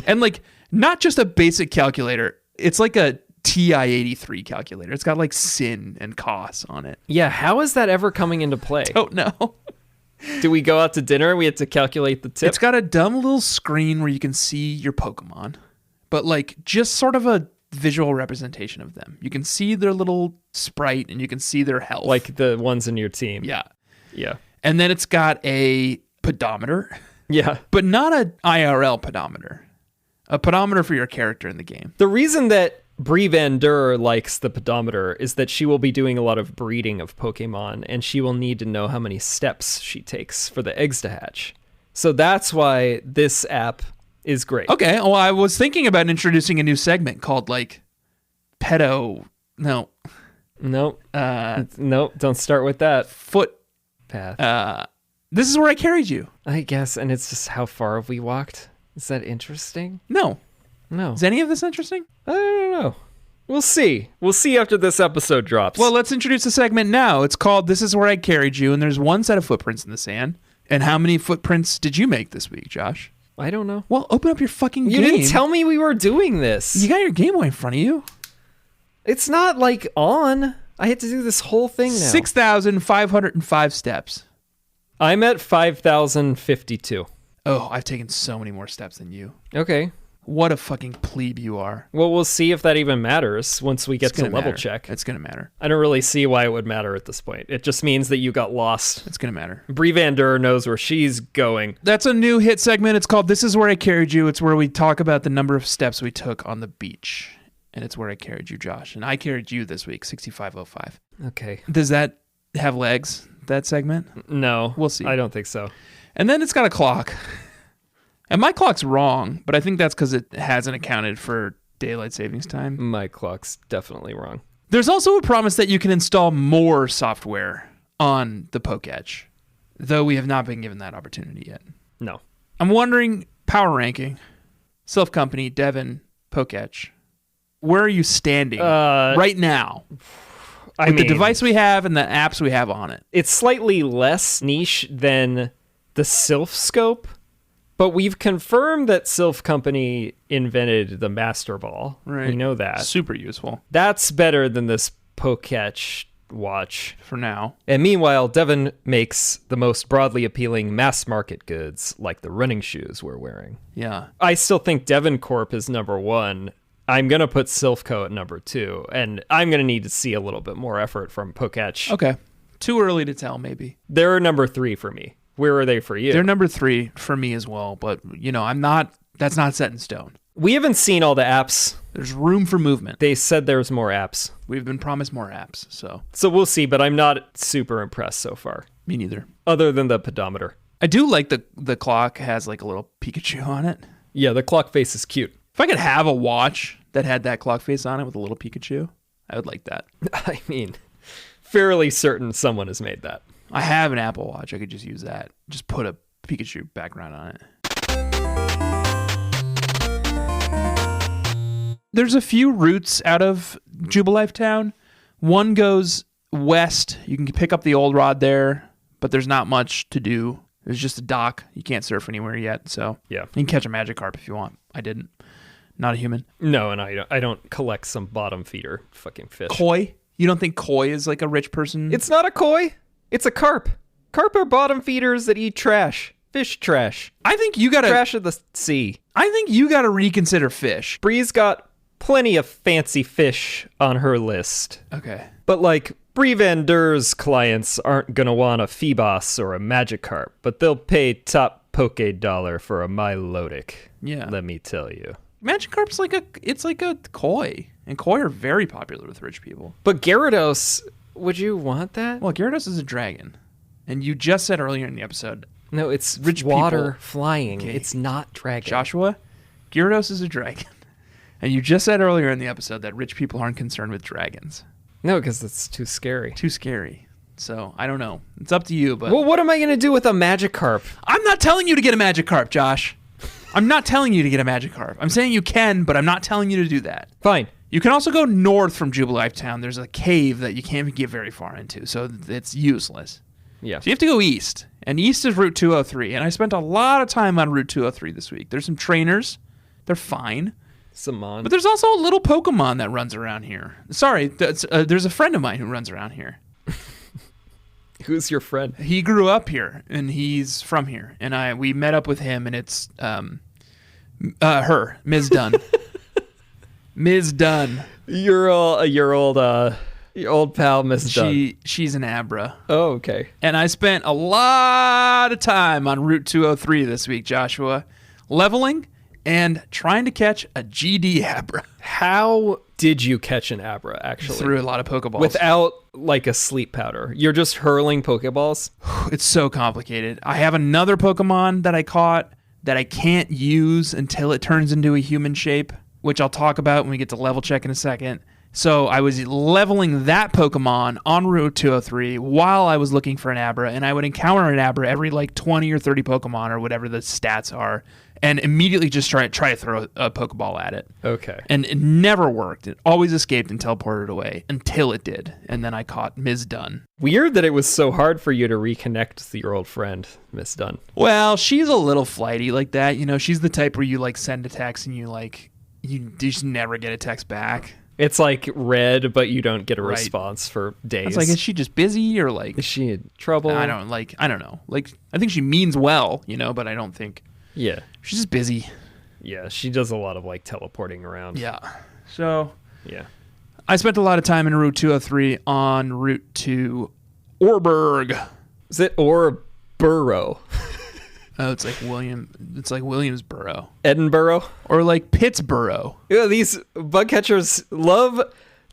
[SPEAKER 1] And not just a basic calculator. It's like a TI-83 calculator. It's got sin and cos on it.
[SPEAKER 2] Yeah, how is that ever coming into play?
[SPEAKER 1] Don't know.
[SPEAKER 2] Do we go out to dinner and we have to calculate the tip?
[SPEAKER 1] It's got a dumb little screen where you can see your Pokemon, but just sort of a visual representation of them. You can see their little sprite and you can see their health.
[SPEAKER 2] Like the ones in your team.
[SPEAKER 1] Yeah.
[SPEAKER 2] Yeah.
[SPEAKER 1] And then it's got a pedometer,
[SPEAKER 2] Yeah.
[SPEAKER 1] but not an IRL pedometer. A pedometer for your character in the game.
[SPEAKER 2] The reason that Brie Van Der likes the pedometer is that she will be doing a lot of breeding of Pokemon, and she will need to know how many steps she takes for the eggs to hatch. So that's why this app is great.
[SPEAKER 1] Okay, well, I was thinking about introducing a new segment called pedo... No.
[SPEAKER 2] Nope. Nope, don't start with that.
[SPEAKER 1] Foot...
[SPEAKER 2] Path.
[SPEAKER 1] This is where I carried you.
[SPEAKER 2] I guess, and it's just how far have we walked? Is that interesting?
[SPEAKER 1] No.
[SPEAKER 2] No.
[SPEAKER 1] Is any of this interesting?
[SPEAKER 2] I don't know. We'll see. We'll see after this episode drops.
[SPEAKER 1] Well, let's introduce the segment now. It's called This Is Where I Carried You, and there's one set of footprints in the sand. And how many footprints did you make this week, Josh?
[SPEAKER 2] I don't know.
[SPEAKER 1] Well, open up your fucking
[SPEAKER 2] You
[SPEAKER 1] game.
[SPEAKER 2] didn't tell me we were doing this.
[SPEAKER 1] You got your Game Boy in front of you.
[SPEAKER 2] It's not on. I had to do this whole thing now.
[SPEAKER 1] 6,505 steps.
[SPEAKER 2] I'm at 5,052.
[SPEAKER 1] Oh, I've taken so many more steps than you.
[SPEAKER 2] Okay.
[SPEAKER 1] What a fucking plebe you are.
[SPEAKER 2] Well, we'll see if that even matters once we get
[SPEAKER 1] It's
[SPEAKER 2] to
[SPEAKER 1] gonna
[SPEAKER 2] level
[SPEAKER 1] matter.
[SPEAKER 2] check.
[SPEAKER 1] It's going to matter.
[SPEAKER 2] I don't really see why it would matter at this point. It just means that you got lost.
[SPEAKER 1] It's going to matter.
[SPEAKER 2] Brie Van Der knows where she's going.
[SPEAKER 1] That's a new hit segment. It's called This Is Where I Carried You. It's where we talk about the number of steps we took on the beach. And it's where I carried you, Josh. And I carried you this week, 6,505.
[SPEAKER 2] Okay.
[SPEAKER 1] Does that have legs, that segment?
[SPEAKER 2] No.
[SPEAKER 1] We'll see.
[SPEAKER 2] I don't think so.
[SPEAKER 1] And then it's got a clock. And my clock's wrong, but I think that's because it hasn't accounted for daylight savings time.
[SPEAKER 2] My clock's definitely wrong.
[SPEAKER 1] There's also a promise that you can install more software on the Poketch, though we have not been given that opportunity yet.
[SPEAKER 2] No.
[SPEAKER 1] I'm wondering, power ranking, Self Company, Devin, Poketch, where are you standing right now? With the device we have and the apps we have on it.
[SPEAKER 2] It's slightly less niche than the Sylph Scope, but we've confirmed that Sylph Company invented the Master Ball.
[SPEAKER 1] Right.
[SPEAKER 2] We know that.
[SPEAKER 1] Super useful.
[SPEAKER 2] That's better than this Poketch watch.
[SPEAKER 1] For now.
[SPEAKER 2] And meanwhile, Devin makes the most broadly appealing mass market goods, like the running shoes we're wearing.
[SPEAKER 1] Yeah.
[SPEAKER 2] I still think Devin Corp is number one. I'm going to put Sylphco at number 2, and I'm going to need to see a little bit more effort from Poketch.
[SPEAKER 1] Okay. Too early to tell, maybe.
[SPEAKER 2] They're number 3 for me. Where are they for you?
[SPEAKER 1] They're number 3 for me as well, but, that's not set in stone.
[SPEAKER 2] We haven't seen all the apps.
[SPEAKER 1] There's room for movement.
[SPEAKER 2] They said there's more apps.
[SPEAKER 1] We've been promised more apps, so.
[SPEAKER 2] So we'll see, but I'm not super impressed so far.
[SPEAKER 1] Me neither.
[SPEAKER 2] Other than the pedometer.
[SPEAKER 1] I do like the clock has like a little Pikachu on it.
[SPEAKER 2] Yeah, the clock face is cute.
[SPEAKER 1] If I could have a watch that had that clock face on it with a little Pikachu, I would like that.
[SPEAKER 2] I mean, fairly certain someone has made that.
[SPEAKER 1] I have an Apple Watch. I could just use that. Just put a Pikachu background on it. There's a few routes out of Jubilife Town. One goes west. You can pick up the old rod there, but there's not much to do. There's just a dock. You can't surf anywhere yet, so
[SPEAKER 2] yeah,
[SPEAKER 1] you can catch a Magikarp if you want. I didn't. Not a human.
[SPEAKER 2] No, and I don't collect some bottom feeder fucking fish.
[SPEAKER 1] Koi? You don't think koi is like a rich person?
[SPEAKER 2] It's not a koi. It's a carp. Carp are bottom feeders that eat trash. Fish trash.
[SPEAKER 1] I think you gotta...
[SPEAKER 2] Trash of the sea.
[SPEAKER 1] I think you gotta reconsider fish.
[SPEAKER 2] Bree's got plenty of fancy fish on her list.
[SPEAKER 1] Okay.
[SPEAKER 2] But like, Bree Van Der's clients aren't gonna want a Phoebos or a Magikarp, but they'll pay top Poke dollar for a Milotic.
[SPEAKER 1] Yeah.
[SPEAKER 2] Let me tell you.
[SPEAKER 1] Magikarp's like a koi. And koi are very popular with rich people.
[SPEAKER 2] But Gyarados, would you want that?
[SPEAKER 1] Well, Gyarados is a dragon. And you just said earlier in the episode...
[SPEAKER 2] No, it's
[SPEAKER 1] rich
[SPEAKER 2] water
[SPEAKER 1] people.
[SPEAKER 2] flying.
[SPEAKER 1] Okay.
[SPEAKER 2] It's not dragon.
[SPEAKER 1] Joshua, Gyarados is a dragon. And you just said earlier in the episode that rich people aren't concerned with dragons.
[SPEAKER 2] No, because it's too scary.
[SPEAKER 1] Too scary. So, I don't know. It's up to you, but...
[SPEAKER 2] Well, what am I going to do with a Magikarp?
[SPEAKER 1] I'm not telling you to get a Magikarp, Josh. I'm not telling you to get a Magikarp. I'm saying you can, but I'm not telling you to do that.
[SPEAKER 2] Fine.
[SPEAKER 1] You can also go north from Jubilife Town. There's a cave that you can't get very far into, so it's useless.
[SPEAKER 2] Yeah.
[SPEAKER 1] So you have to go east, and east is Route 203, and I spent a lot of time on Route 203 this week. There's some trainers. They're fine.
[SPEAKER 2] Samon.
[SPEAKER 1] But there's also a little Pokemon that runs around here. Sorry, there's a friend of mine who runs around here.
[SPEAKER 2] Who's your friend?
[SPEAKER 1] He grew up here, and he's from here, and we met up with him, and it's her, Ms. Dunn. Ms. Dunn.
[SPEAKER 2] Your old pal, Miss Dunn.
[SPEAKER 1] She's an Abra.
[SPEAKER 2] Oh, okay.
[SPEAKER 1] And I spent a lot of time on Route 203 this week, Joshua, leveling and trying to catch a GD Abra.
[SPEAKER 2] How did you catch an Abra, actually?
[SPEAKER 1] Threw a lot of Pokeballs.
[SPEAKER 2] Without, like, a sleep powder. You're just hurling Pokeballs?
[SPEAKER 1] It's so complicated. I have another Pokemon that I caught that I can't use until it turns into a human shape, which I'll talk about when we get to level check in a second. So I was leveling that Pokemon on Route 203 while I was looking for an Abra, and I would encounter an Abra every like 20 or 30 Pokemon or whatever the stats are, and immediately just try to throw a Pokeball at it.
[SPEAKER 2] Okay.
[SPEAKER 1] And it never worked. It always escaped and teleported away until it did, and then I caught Ms. Dunn.
[SPEAKER 2] Weird that it was so hard for you to reconnect with your old friend, Miss Dunn.
[SPEAKER 1] Well, she's a little flighty like that. You know, she's the type where you like send a text and you just never get a text back.
[SPEAKER 2] It's like read, but you don't get a
[SPEAKER 1] Right.
[SPEAKER 2] response for days.
[SPEAKER 1] It's like, is she just busy or like...
[SPEAKER 2] Is she in trouble?
[SPEAKER 1] I don't know. Like, I think she means well, but I don't think...
[SPEAKER 2] Yeah.
[SPEAKER 1] She's just busy.
[SPEAKER 2] Yeah, she does a lot of like teleporting around.
[SPEAKER 1] Yeah. So...
[SPEAKER 2] Yeah.
[SPEAKER 1] I spent a lot of time in Route 203 en route to Orberg.
[SPEAKER 2] Is it Borough?
[SPEAKER 1] Oh, it's like Williamsboro.
[SPEAKER 2] Edinburgh?
[SPEAKER 1] Or like Pittsburgh.
[SPEAKER 2] Yeah, these bug catchers love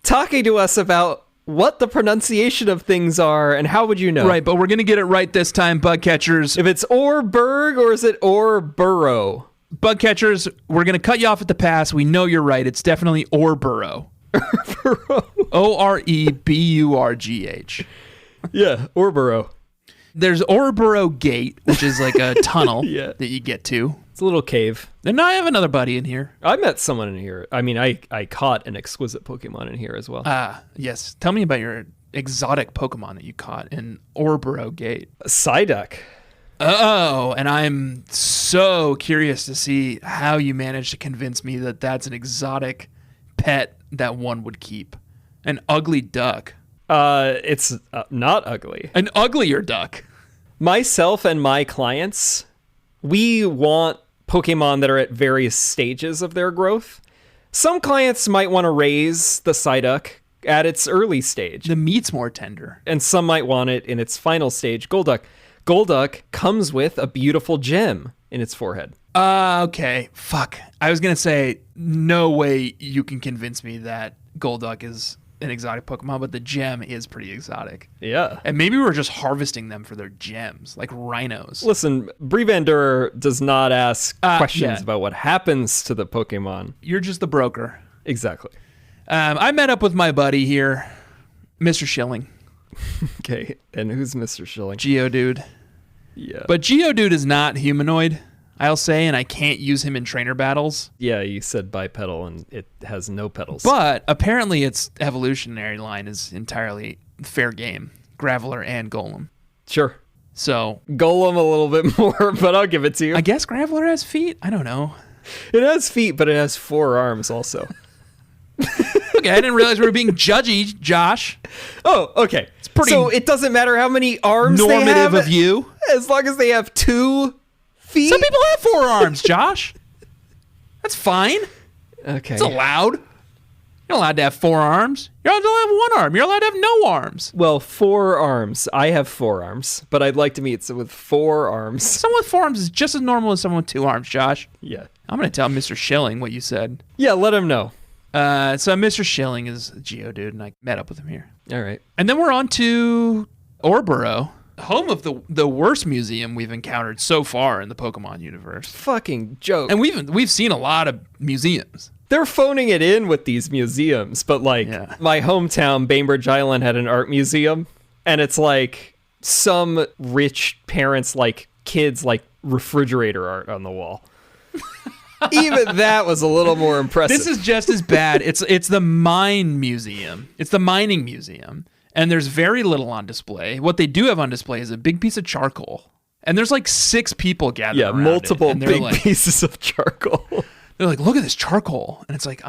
[SPEAKER 2] talking to us about what the pronunciation of things are and how would you know?
[SPEAKER 1] Right, but we're going to get it right this time, bug catchers.
[SPEAKER 2] If it's Orberg or is it Borough?
[SPEAKER 1] Bug catchers, we're going to cut you off at the pass. We know you're right. It's definitely Orberg. Oreburgh.
[SPEAKER 2] Yeah, Orberg.
[SPEAKER 1] There's Orberg Gate, which is like a tunnel
[SPEAKER 2] Yeah.
[SPEAKER 1] that you get to.
[SPEAKER 2] It's a little cave.
[SPEAKER 1] And I have another buddy in here.
[SPEAKER 2] I met someone in here. I mean, I caught an exquisite Pokemon in here as well.
[SPEAKER 1] Yes. Tell me about your exotic Pokemon that you caught in Orberg Gate.
[SPEAKER 2] Psyduck.
[SPEAKER 1] Oh, and I'm so curious to see how you managed to convince me that that's an exotic pet that one would keep. An ugly duck.
[SPEAKER 2] It's not ugly.
[SPEAKER 1] An uglier duck.
[SPEAKER 2] Myself and my clients, we want Pokemon that are at various stages of their growth. Some clients might want to raise the Psyduck at its early stage.
[SPEAKER 1] The meat's more tender.
[SPEAKER 2] And some might want it in its final stage, Golduck. Golduck comes with a beautiful gem in its forehead.
[SPEAKER 1] Okay. Fuck. I was going to say, no way you can convince me that Golduck is an exotic Pokemon, but the gem is pretty exotic.
[SPEAKER 2] Yeah.
[SPEAKER 1] And maybe we're just harvesting them for their gems, like rhinos.
[SPEAKER 2] Listen, Bree Van Der does not ask questions
[SPEAKER 1] yeah.
[SPEAKER 2] about what happens to the Pokemon.
[SPEAKER 1] You're just the broker.
[SPEAKER 2] Exactly.
[SPEAKER 1] I met up with my buddy here, Mr. Schilling.
[SPEAKER 2] Okay, and who's Mr. Schilling?
[SPEAKER 1] Geodude.
[SPEAKER 2] Yeah.
[SPEAKER 1] But Geodude is not humanoid, I'll say, and I can't use him in trainer battles.
[SPEAKER 2] Yeah, you said bipedal, and it has no pedals.
[SPEAKER 1] But apparently its evolutionary line is entirely fair game. Graveler and Golem.
[SPEAKER 2] Sure.
[SPEAKER 1] So
[SPEAKER 2] Golem a little bit more, but I'll give it to you.
[SPEAKER 1] I guess Graveler has feet? I don't know.
[SPEAKER 2] It has feet, but it has 4 arms also.
[SPEAKER 1] Okay, I didn't realize we were being judgy, Josh.
[SPEAKER 2] Oh, okay. It's
[SPEAKER 1] pretty
[SPEAKER 2] so it doesn't matter how many arms they
[SPEAKER 1] Normative
[SPEAKER 2] have,
[SPEAKER 1] of you.
[SPEAKER 2] as long as they have 2 feet.
[SPEAKER 1] Some people have 4 arms, Josh. That's fine.
[SPEAKER 2] Okay.
[SPEAKER 1] It's allowed. You're allowed to have 4 arms. You're allowed to have 1 arm. You're allowed to have no arms.
[SPEAKER 2] Well, 4 arms. I have 4 arms, but I'd like to meet someone with 4 arms.
[SPEAKER 1] Someone with 4 arms is just as normal as someone with 2 arms, Josh.
[SPEAKER 2] Yeah.
[SPEAKER 1] I'm going to tell Mr. Schilling what you said.
[SPEAKER 2] Yeah, let him know.
[SPEAKER 1] So Mr. Schilling is a Geodude, and I met up with him here.
[SPEAKER 2] All right.
[SPEAKER 1] And then we're on to Orboro, home of the worst museum we've encountered so far in the Pokemon universe.
[SPEAKER 2] Fucking joke.
[SPEAKER 1] And we've seen a lot of museums.
[SPEAKER 2] They're phoning it in with these museums, but like my hometown, Bainbridge Island, had an art museum, and it's like some rich parents like kids like refrigerator art on the wall. Even that was a little more impressive.
[SPEAKER 1] This is just as bad. It's the mine museum. It's the mining museum. And there's very little on display. What they do have on display is a big piece of charcoal. And there's like 6 people gathered around it.
[SPEAKER 2] Multiple big
[SPEAKER 1] like,
[SPEAKER 2] pieces of charcoal.
[SPEAKER 1] They're like, look at this charcoal. And it's like,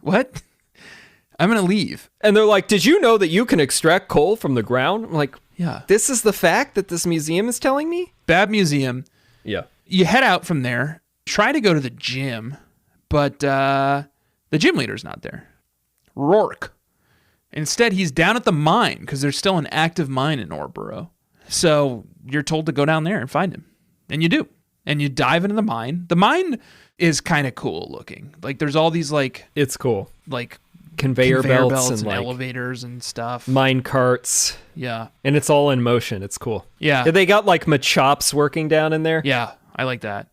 [SPEAKER 1] what? I'm going to leave.
[SPEAKER 2] And they're like, did you know that you can extract coal from the ground? I'm like,
[SPEAKER 1] yeah.
[SPEAKER 2] This is the fact that this museum is telling me?
[SPEAKER 1] Bad museum.
[SPEAKER 2] Yeah.
[SPEAKER 1] You head out from there. Try to go to the gym, but the gym leader's not there. Rourke. Instead, he's down at the mine because there's still an active mine in Orboro. So you're told to go down there and find him. And you do. And you dive into the mine. The mine is kind of cool looking. Like there's all these like...
[SPEAKER 2] It's cool.
[SPEAKER 1] Like
[SPEAKER 2] conveyor belts and like
[SPEAKER 1] elevators and stuff.
[SPEAKER 2] Mine carts.
[SPEAKER 1] Yeah.
[SPEAKER 2] And it's all in motion. It's cool.
[SPEAKER 1] Yeah.
[SPEAKER 2] They got like Machops working down in there.
[SPEAKER 1] Yeah, I like that.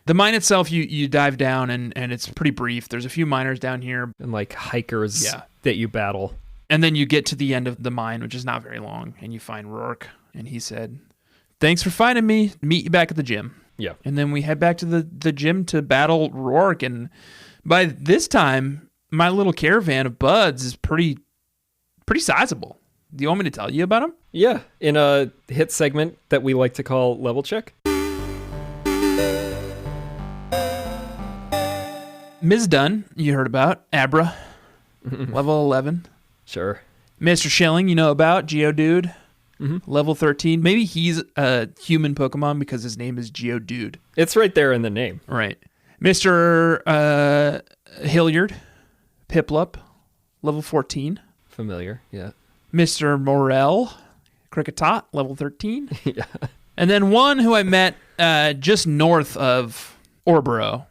[SPEAKER 1] The mine itself, you dive down, and it's pretty brief. There's a few miners down here.
[SPEAKER 2] And like hikers that you battle.
[SPEAKER 1] And then you get to the end of the mine, which is not very long, and you find Rourke. And he said, thanks for finding me. Meet you back at the gym.
[SPEAKER 2] Yeah.
[SPEAKER 1] And then we head back to the gym to battle Rourke. And by this time, my little caravan of buds is pretty sizable. Do you want me to tell you about them?
[SPEAKER 2] Yeah. In a hit segment that we like to call Level Check.
[SPEAKER 1] Ms. Dunn, you heard about. Abra, level 11.
[SPEAKER 2] Sure.
[SPEAKER 1] Mr. Schilling, you know about. Geodude, level 13. Maybe he's a human Pokemon because his name is Geodude.
[SPEAKER 2] It's right there in the name.
[SPEAKER 1] Right. Mr. Hilliard, Piplup, level 14.
[SPEAKER 2] Familiar, yeah.
[SPEAKER 1] Mr. Morel, Cricketot, level 13.
[SPEAKER 2] Yeah.
[SPEAKER 1] And then one who I met just north of Orboro,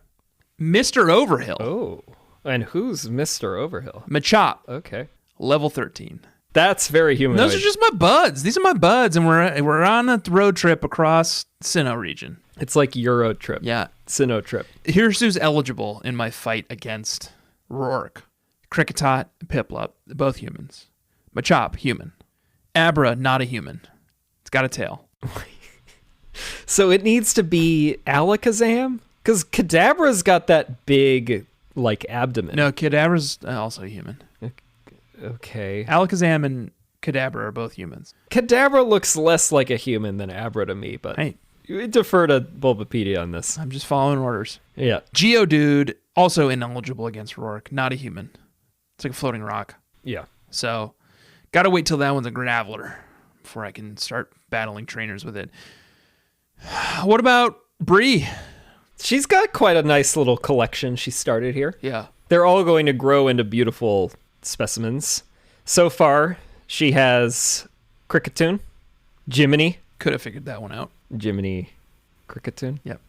[SPEAKER 1] Mr. Overhill.
[SPEAKER 2] Oh, and who's Mr. Overhill?
[SPEAKER 1] Machop,
[SPEAKER 2] Okay.
[SPEAKER 1] level 13.
[SPEAKER 2] That's very humanoid.
[SPEAKER 1] Those are just my buds. These are my buds, and we're on a road trip across Sinnoh region.
[SPEAKER 2] It's like Euro trip.
[SPEAKER 1] Yeah.
[SPEAKER 2] Sinnoh trip.
[SPEAKER 1] Here's who's eligible in my fight against Rourke. Cricketot, Piplup, both humans. Machop, human. Abra, not a human. It's got a tail.
[SPEAKER 2] So it needs to be Alakazam? Because Kadabra's got that big, like, abdomen.
[SPEAKER 1] No, Kadabra's also human.
[SPEAKER 2] Okay.
[SPEAKER 1] Alakazam and Kadabra are both humans.
[SPEAKER 2] Kadabra looks less like a human than Abra to me, but
[SPEAKER 1] Hey,
[SPEAKER 2] we defer to Bulbapedia on this.
[SPEAKER 1] I'm just following orders.
[SPEAKER 2] Yeah.
[SPEAKER 1] Geodude, also ineligible against Rourke. Not a human. It's like a floating rock.
[SPEAKER 2] Yeah.
[SPEAKER 1] So, gotta wait till that one's a Graveler before I can start battling trainers with it. What about Bree?
[SPEAKER 2] She's got quite a nice little collection she started here.
[SPEAKER 1] Yeah.
[SPEAKER 2] They're all going to grow into beautiful specimens. So far, she has Cricketune, Jiminy.
[SPEAKER 1] Could have figured that one out.
[SPEAKER 2] Jiminy Cricketune?
[SPEAKER 1] Yep.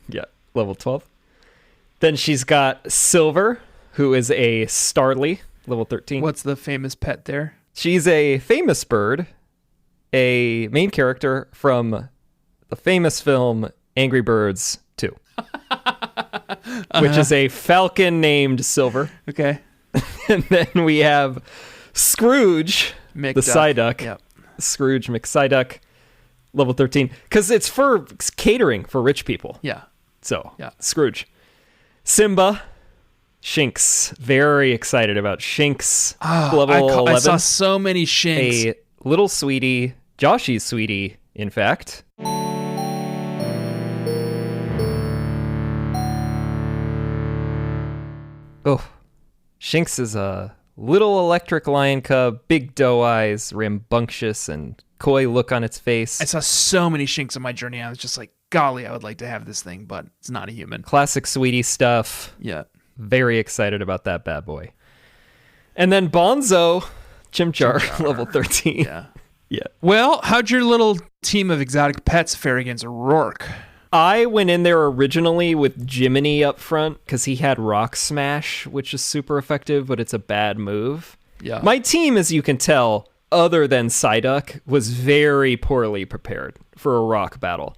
[SPEAKER 2] Yeah, level 12. Then she's got Silver, who is a Starly, level 13.
[SPEAKER 1] What's the famous pet there?
[SPEAKER 2] She's a famous bird, a main character from the famous film Angry Birds 2, which is a falcon named Silver.
[SPEAKER 1] Okay.
[SPEAKER 2] And then we have Scrooge, the Psyduck.
[SPEAKER 1] Yep.
[SPEAKER 2] Scrooge McPsyduck, level 13. Because it's for catering for rich people.
[SPEAKER 1] Yeah.
[SPEAKER 2] So,
[SPEAKER 1] Yeah.
[SPEAKER 2] Scrooge. Simba. Shinx. Very excited about Shinx. Level 11.
[SPEAKER 1] I saw so many Shinx.
[SPEAKER 2] A little sweetie. Joshy's sweetie, in fact. Oh, Shinx is a little electric lion cub, big doe eyes, rambunctious and coy look on its face.
[SPEAKER 1] I saw so many Shinx on my journey. I was just like, golly, I would like to have this thing, but it's not a human.
[SPEAKER 2] Classic sweetie stuff.
[SPEAKER 1] Yeah.
[SPEAKER 2] Very excited about that bad boy. And then Bonzo, Chimchar. Level 13.
[SPEAKER 1] Yeah.
[SPEAKER 2] Yeah.
[SPEAKER 1] Well, how'd your little team of exotic pets fare against Rourke?
[SPEAKER 2] I went in there originally with Jiminy up front because he had Rock Smash, which is super effective, but it's a bad move.
[SPEAKER 1] Yeah.
[SPEAKER 2] My team, as you can tell, other than Psyduck, was very poorly prepared for a rock battle.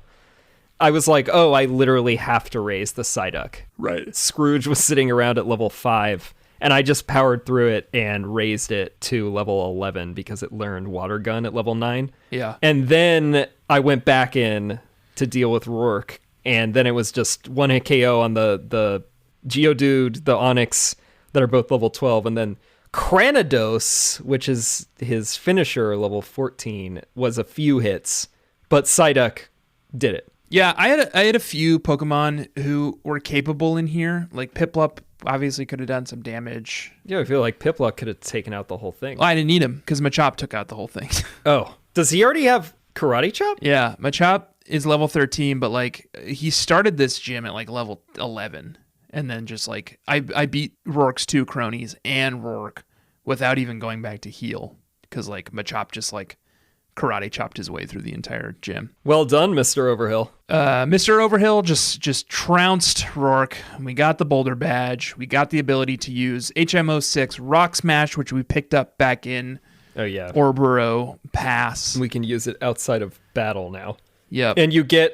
[SPEAKER 2] I was like, oh, I literally have to raise the Psyduck.
[SPEAKER 1] Right.
[SPEAKER 2] Scrooge was sitting around at level 5, and I just powered through it and raised it to level 11 because it learned Water Gun at level 9.
[SPEAKER 1] Yeah.
[SPEAKER 2] And then I went back in to deal with Rourke, and then it was just one hit KO on the Geodude, the Onix, that are both level 12, and then Cranidos, which is his finisher, level 14, was a few hits, but Psyduck did it.
[SPEAKER 1] Yeah, I had a few Pokemon who were capable in here. Like Piplup obviously could have done some damage.
[SPEAKER 2] Yeah, I feel like Piplup could have taken out the whole thing.
[SPEAKER 1] Well, I didn't need him because Machop took out the whole thing.
[SPEAKER 2] Oh, does he already have Karate Chop?
[SPEAKER 1] Yeah, Machop is level 13, but like he started this gym at like level 11, and then just like I beat Rourke's 2 cronies and Rourke without even going back to heal because like Machop just like karate chopped his way through the entire gym.
[SPEAKER 2] Well done, Mr. Overhill.
[SPEAKER 1] Mr. Overhill just trounced Rourke. We got the Boulder Badge. We got the ability to use HM06 Rock Smash, which we picked up back in Orboro Pass.
[SPEAKER 2] We can use it outside of battle now.
[SPEAKER 1] Yep.
[SPEAKER 2] And you get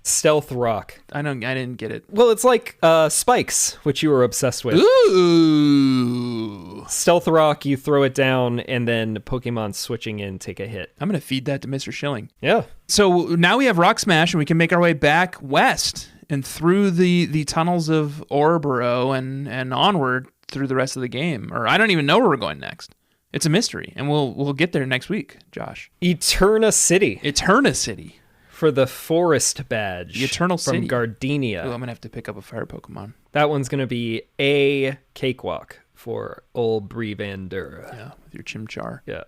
[SPEAKER 2] Stealth Rock.
[SPEAKER 1] I didn't get it.
[SPEAKER 2] Well, it's like Spikes, which you were obsessed with.
[SPEAKER 1] Ooh.
[SPEAKER 2] Stealth Rock, you throw it down, and then Pokemon switching in take a hit.
[SPEAKER 1] I'm going to feed that to Mr. Schilling.
[SPEAKER 2] Yeah.
[SPEAKER 1] So now we have Rock Smash, and we can make our way back west and through the tunnels of Orboro and onward through the rest of the game. Or I don't even know where we're going next. It's a mystery, and we'll get there next week, Josh.
[SPEAKER 2] Eterna City.
[SPEAKER 1] Eterna City.
[SPEAKER 2] For the Forest Badge.
[SPEAKER 1] The Eternal
[SPEAKER 2] from
[SPEAKER 1] City.
[SPEAKER 2] Gardenia.
[SPEAKER 1] Ooh, I'm going to have to pick up a fire Pokemon.
[SPEAKER 2] That one's going to be a cakewalk for old Brevander.
[SPEAKER 1] Yeah, with your Chimchar.
[SPEAKER 2] Yeah.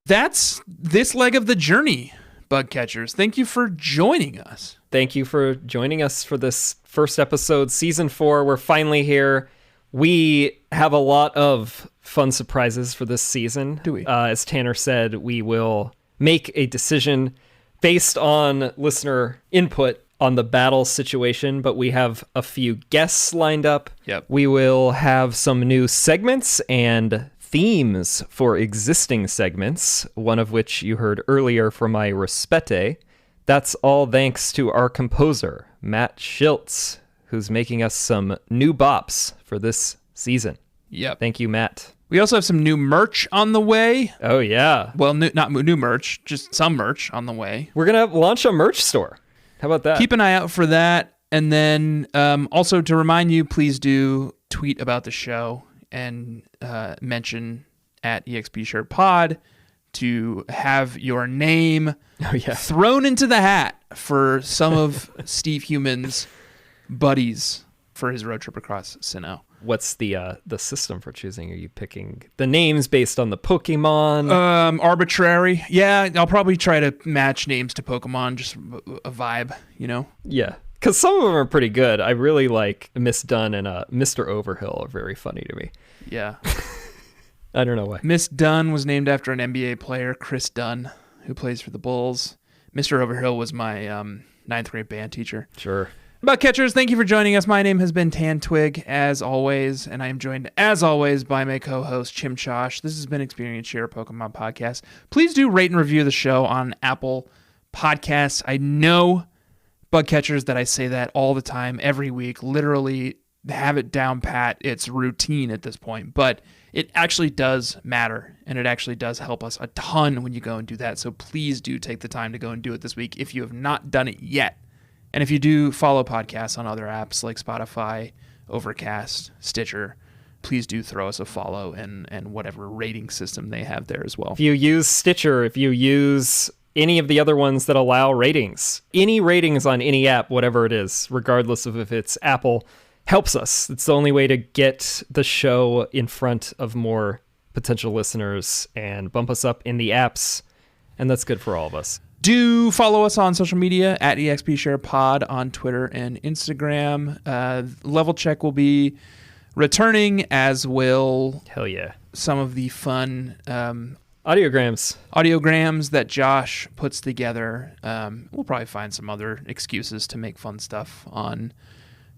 [SPEAKER 1] That's this leg of the journey, bug catchers. Thank you for joining us.
[SPEAKER 2] Thank you for joining us for this first episode, Season 4. We're finally here. We have a lot of fun surprises for this season.
[SPEAKER 1] Do we?
[SPEAKER 2] As Tanner said, we will make a decision based on listener input on the battle situation, but we have a few guests lined up.
[SPEAKER 1] Yep.
[SPEAKER 2] We will have some new segments and themes for existing segments, one of which you heard earlier from my Respete. That's all thanks to our composer, Matt Shilts, who's making us some new bops for this season.
[SPEAKER 1] Yep.
[SPEAKER 2] Thank you, Matt.
[SPEAKER 1] We also have some new merch on the way.
[SPEAKER 2] Oh, yeah.
[SPEAKER 1] Well, not new merch, just some merch on the way.
[SPEAKER 2] We're going to launch a merch store. How about that?
[SPEAKER 1] Keep an eye out for that. And then also to remind you, please do tweet about the show and mention at EXPShirtPod to have your name thrown into the hat for some of Steve Human's buddies for his road trip across Sinnoh.
[SPEAKER 2] What's the system for choosing? Are you picking the names based on the Pokemon?
[SPEAKER 1] Arbitrary. Yeah, I'll probably try to match names to Pokemon, just a vibe, you know?
[SPEAKER 2] Yeah, because some of them are pretty good. I really like Miss Dunn and Mr. Overhill are very funny to me.
[SPEAKER 1] Yeah.
[SPEAKER 2] I don't know why.
[SPEAKER 1] Miss Dunn was named after an NBA player, Chris Dunn, who plays for the Bulls. Mr. Overhill was my ninth grade band teacher.
[SPEAKER 2] Sure.
[SPEAKER 1] Bug catchers, thank you for joining us. My name has been Tan Twig, as always, and I am joined, as always, by my co-host, Chimchosh. This has been Experience Share Pokemon Podcast. Please do rate and review the show on Apple Podcasts. I know, bug catchers, that I say that all the time, every week, literally have it down pat. It's routine at this point, but it actually does matter, and it actually does help us a ton when you go and do that. So please do take the time to go and do it this week if you have not done it yet. And if you do follow podcasts on other apps like Spotify, Overcast, Stitcher, please do throw us a follow and whatever rating system they have there as well.
[SPEAKER 2] If you use Stitcher, if you use any of the other ones that allow ratings, any ratings on any app, whatever it is, regardless of if it's Apple, helps us. It's the only way to get the show in front of more potential listeners and bump us up in the apps. And that's good for all of us.
[SPEAKER 1] Do follow us on social media at EXPSharePod on Twitter and Instagram. Level Check will be returning, as will
[SPEAKER 2] Hell yeah.
[SPEAKER 1] some of the fun
[SPEAKER 2] audiograms
[SPEAKER 1] that Josh puts together. We'll probably find some other excuses to make fun stuff on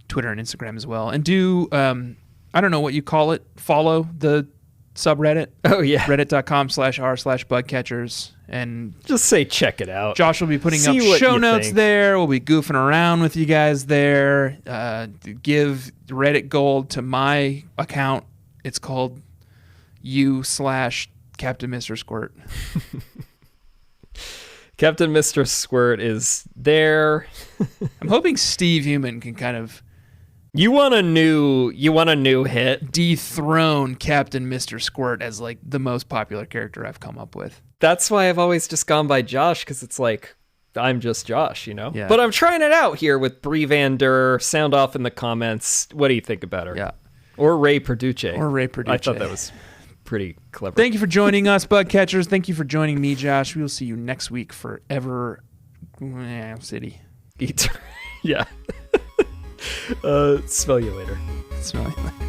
[SPEAKER 1] Twitter and Instagram as well. And do, I don't know what you call it, follow the subreddit.
[SPEAKER 2] Oh, yeah.
[SPEAKER 1] Reddit.com/r/bugcatchers. And
[SPEAKER 2] just say check it out.
[SPEAKER 1] Josh will be putting up show notes there. We'll be goofing around with you guys there. Give Reddit gold to my account. It's called u/Captain Mr. Squirt.
[SPEAKER 2] Captain Mr. Squirt is there.
[SPEAKER 1] I'm hoping Steve Human can kind of
[SPEAKER 2] You want a new hit?
[SPEAKER 1] dethrone Captain Mr. Squirt as like the most popular character I've come up with.
[SPEAKER 2] That's why I've always just gone by Josh, because it's like, I'm just Josh, you know?
[SPEAKER 1] Yeah.
[SPEAKER 2] But I'm trying it out here with Brie Van Der. Sound off in the comments. What do you think about her?
[SPEAKER 1] Yeah.
[SPEAKER 2] Or Ray Perduce.
[SPEAKER 1] I
[SPEAKER 2] thought that was pretty clever.
[SPEAKER 1] Thank you for joining us, Bugcatchers. Thank you for joining me, Josh. We will see you next week for Ever City.
[SPEAKER 2] Yeah. Smell you later.
[SPEAKER 1] Smell you later.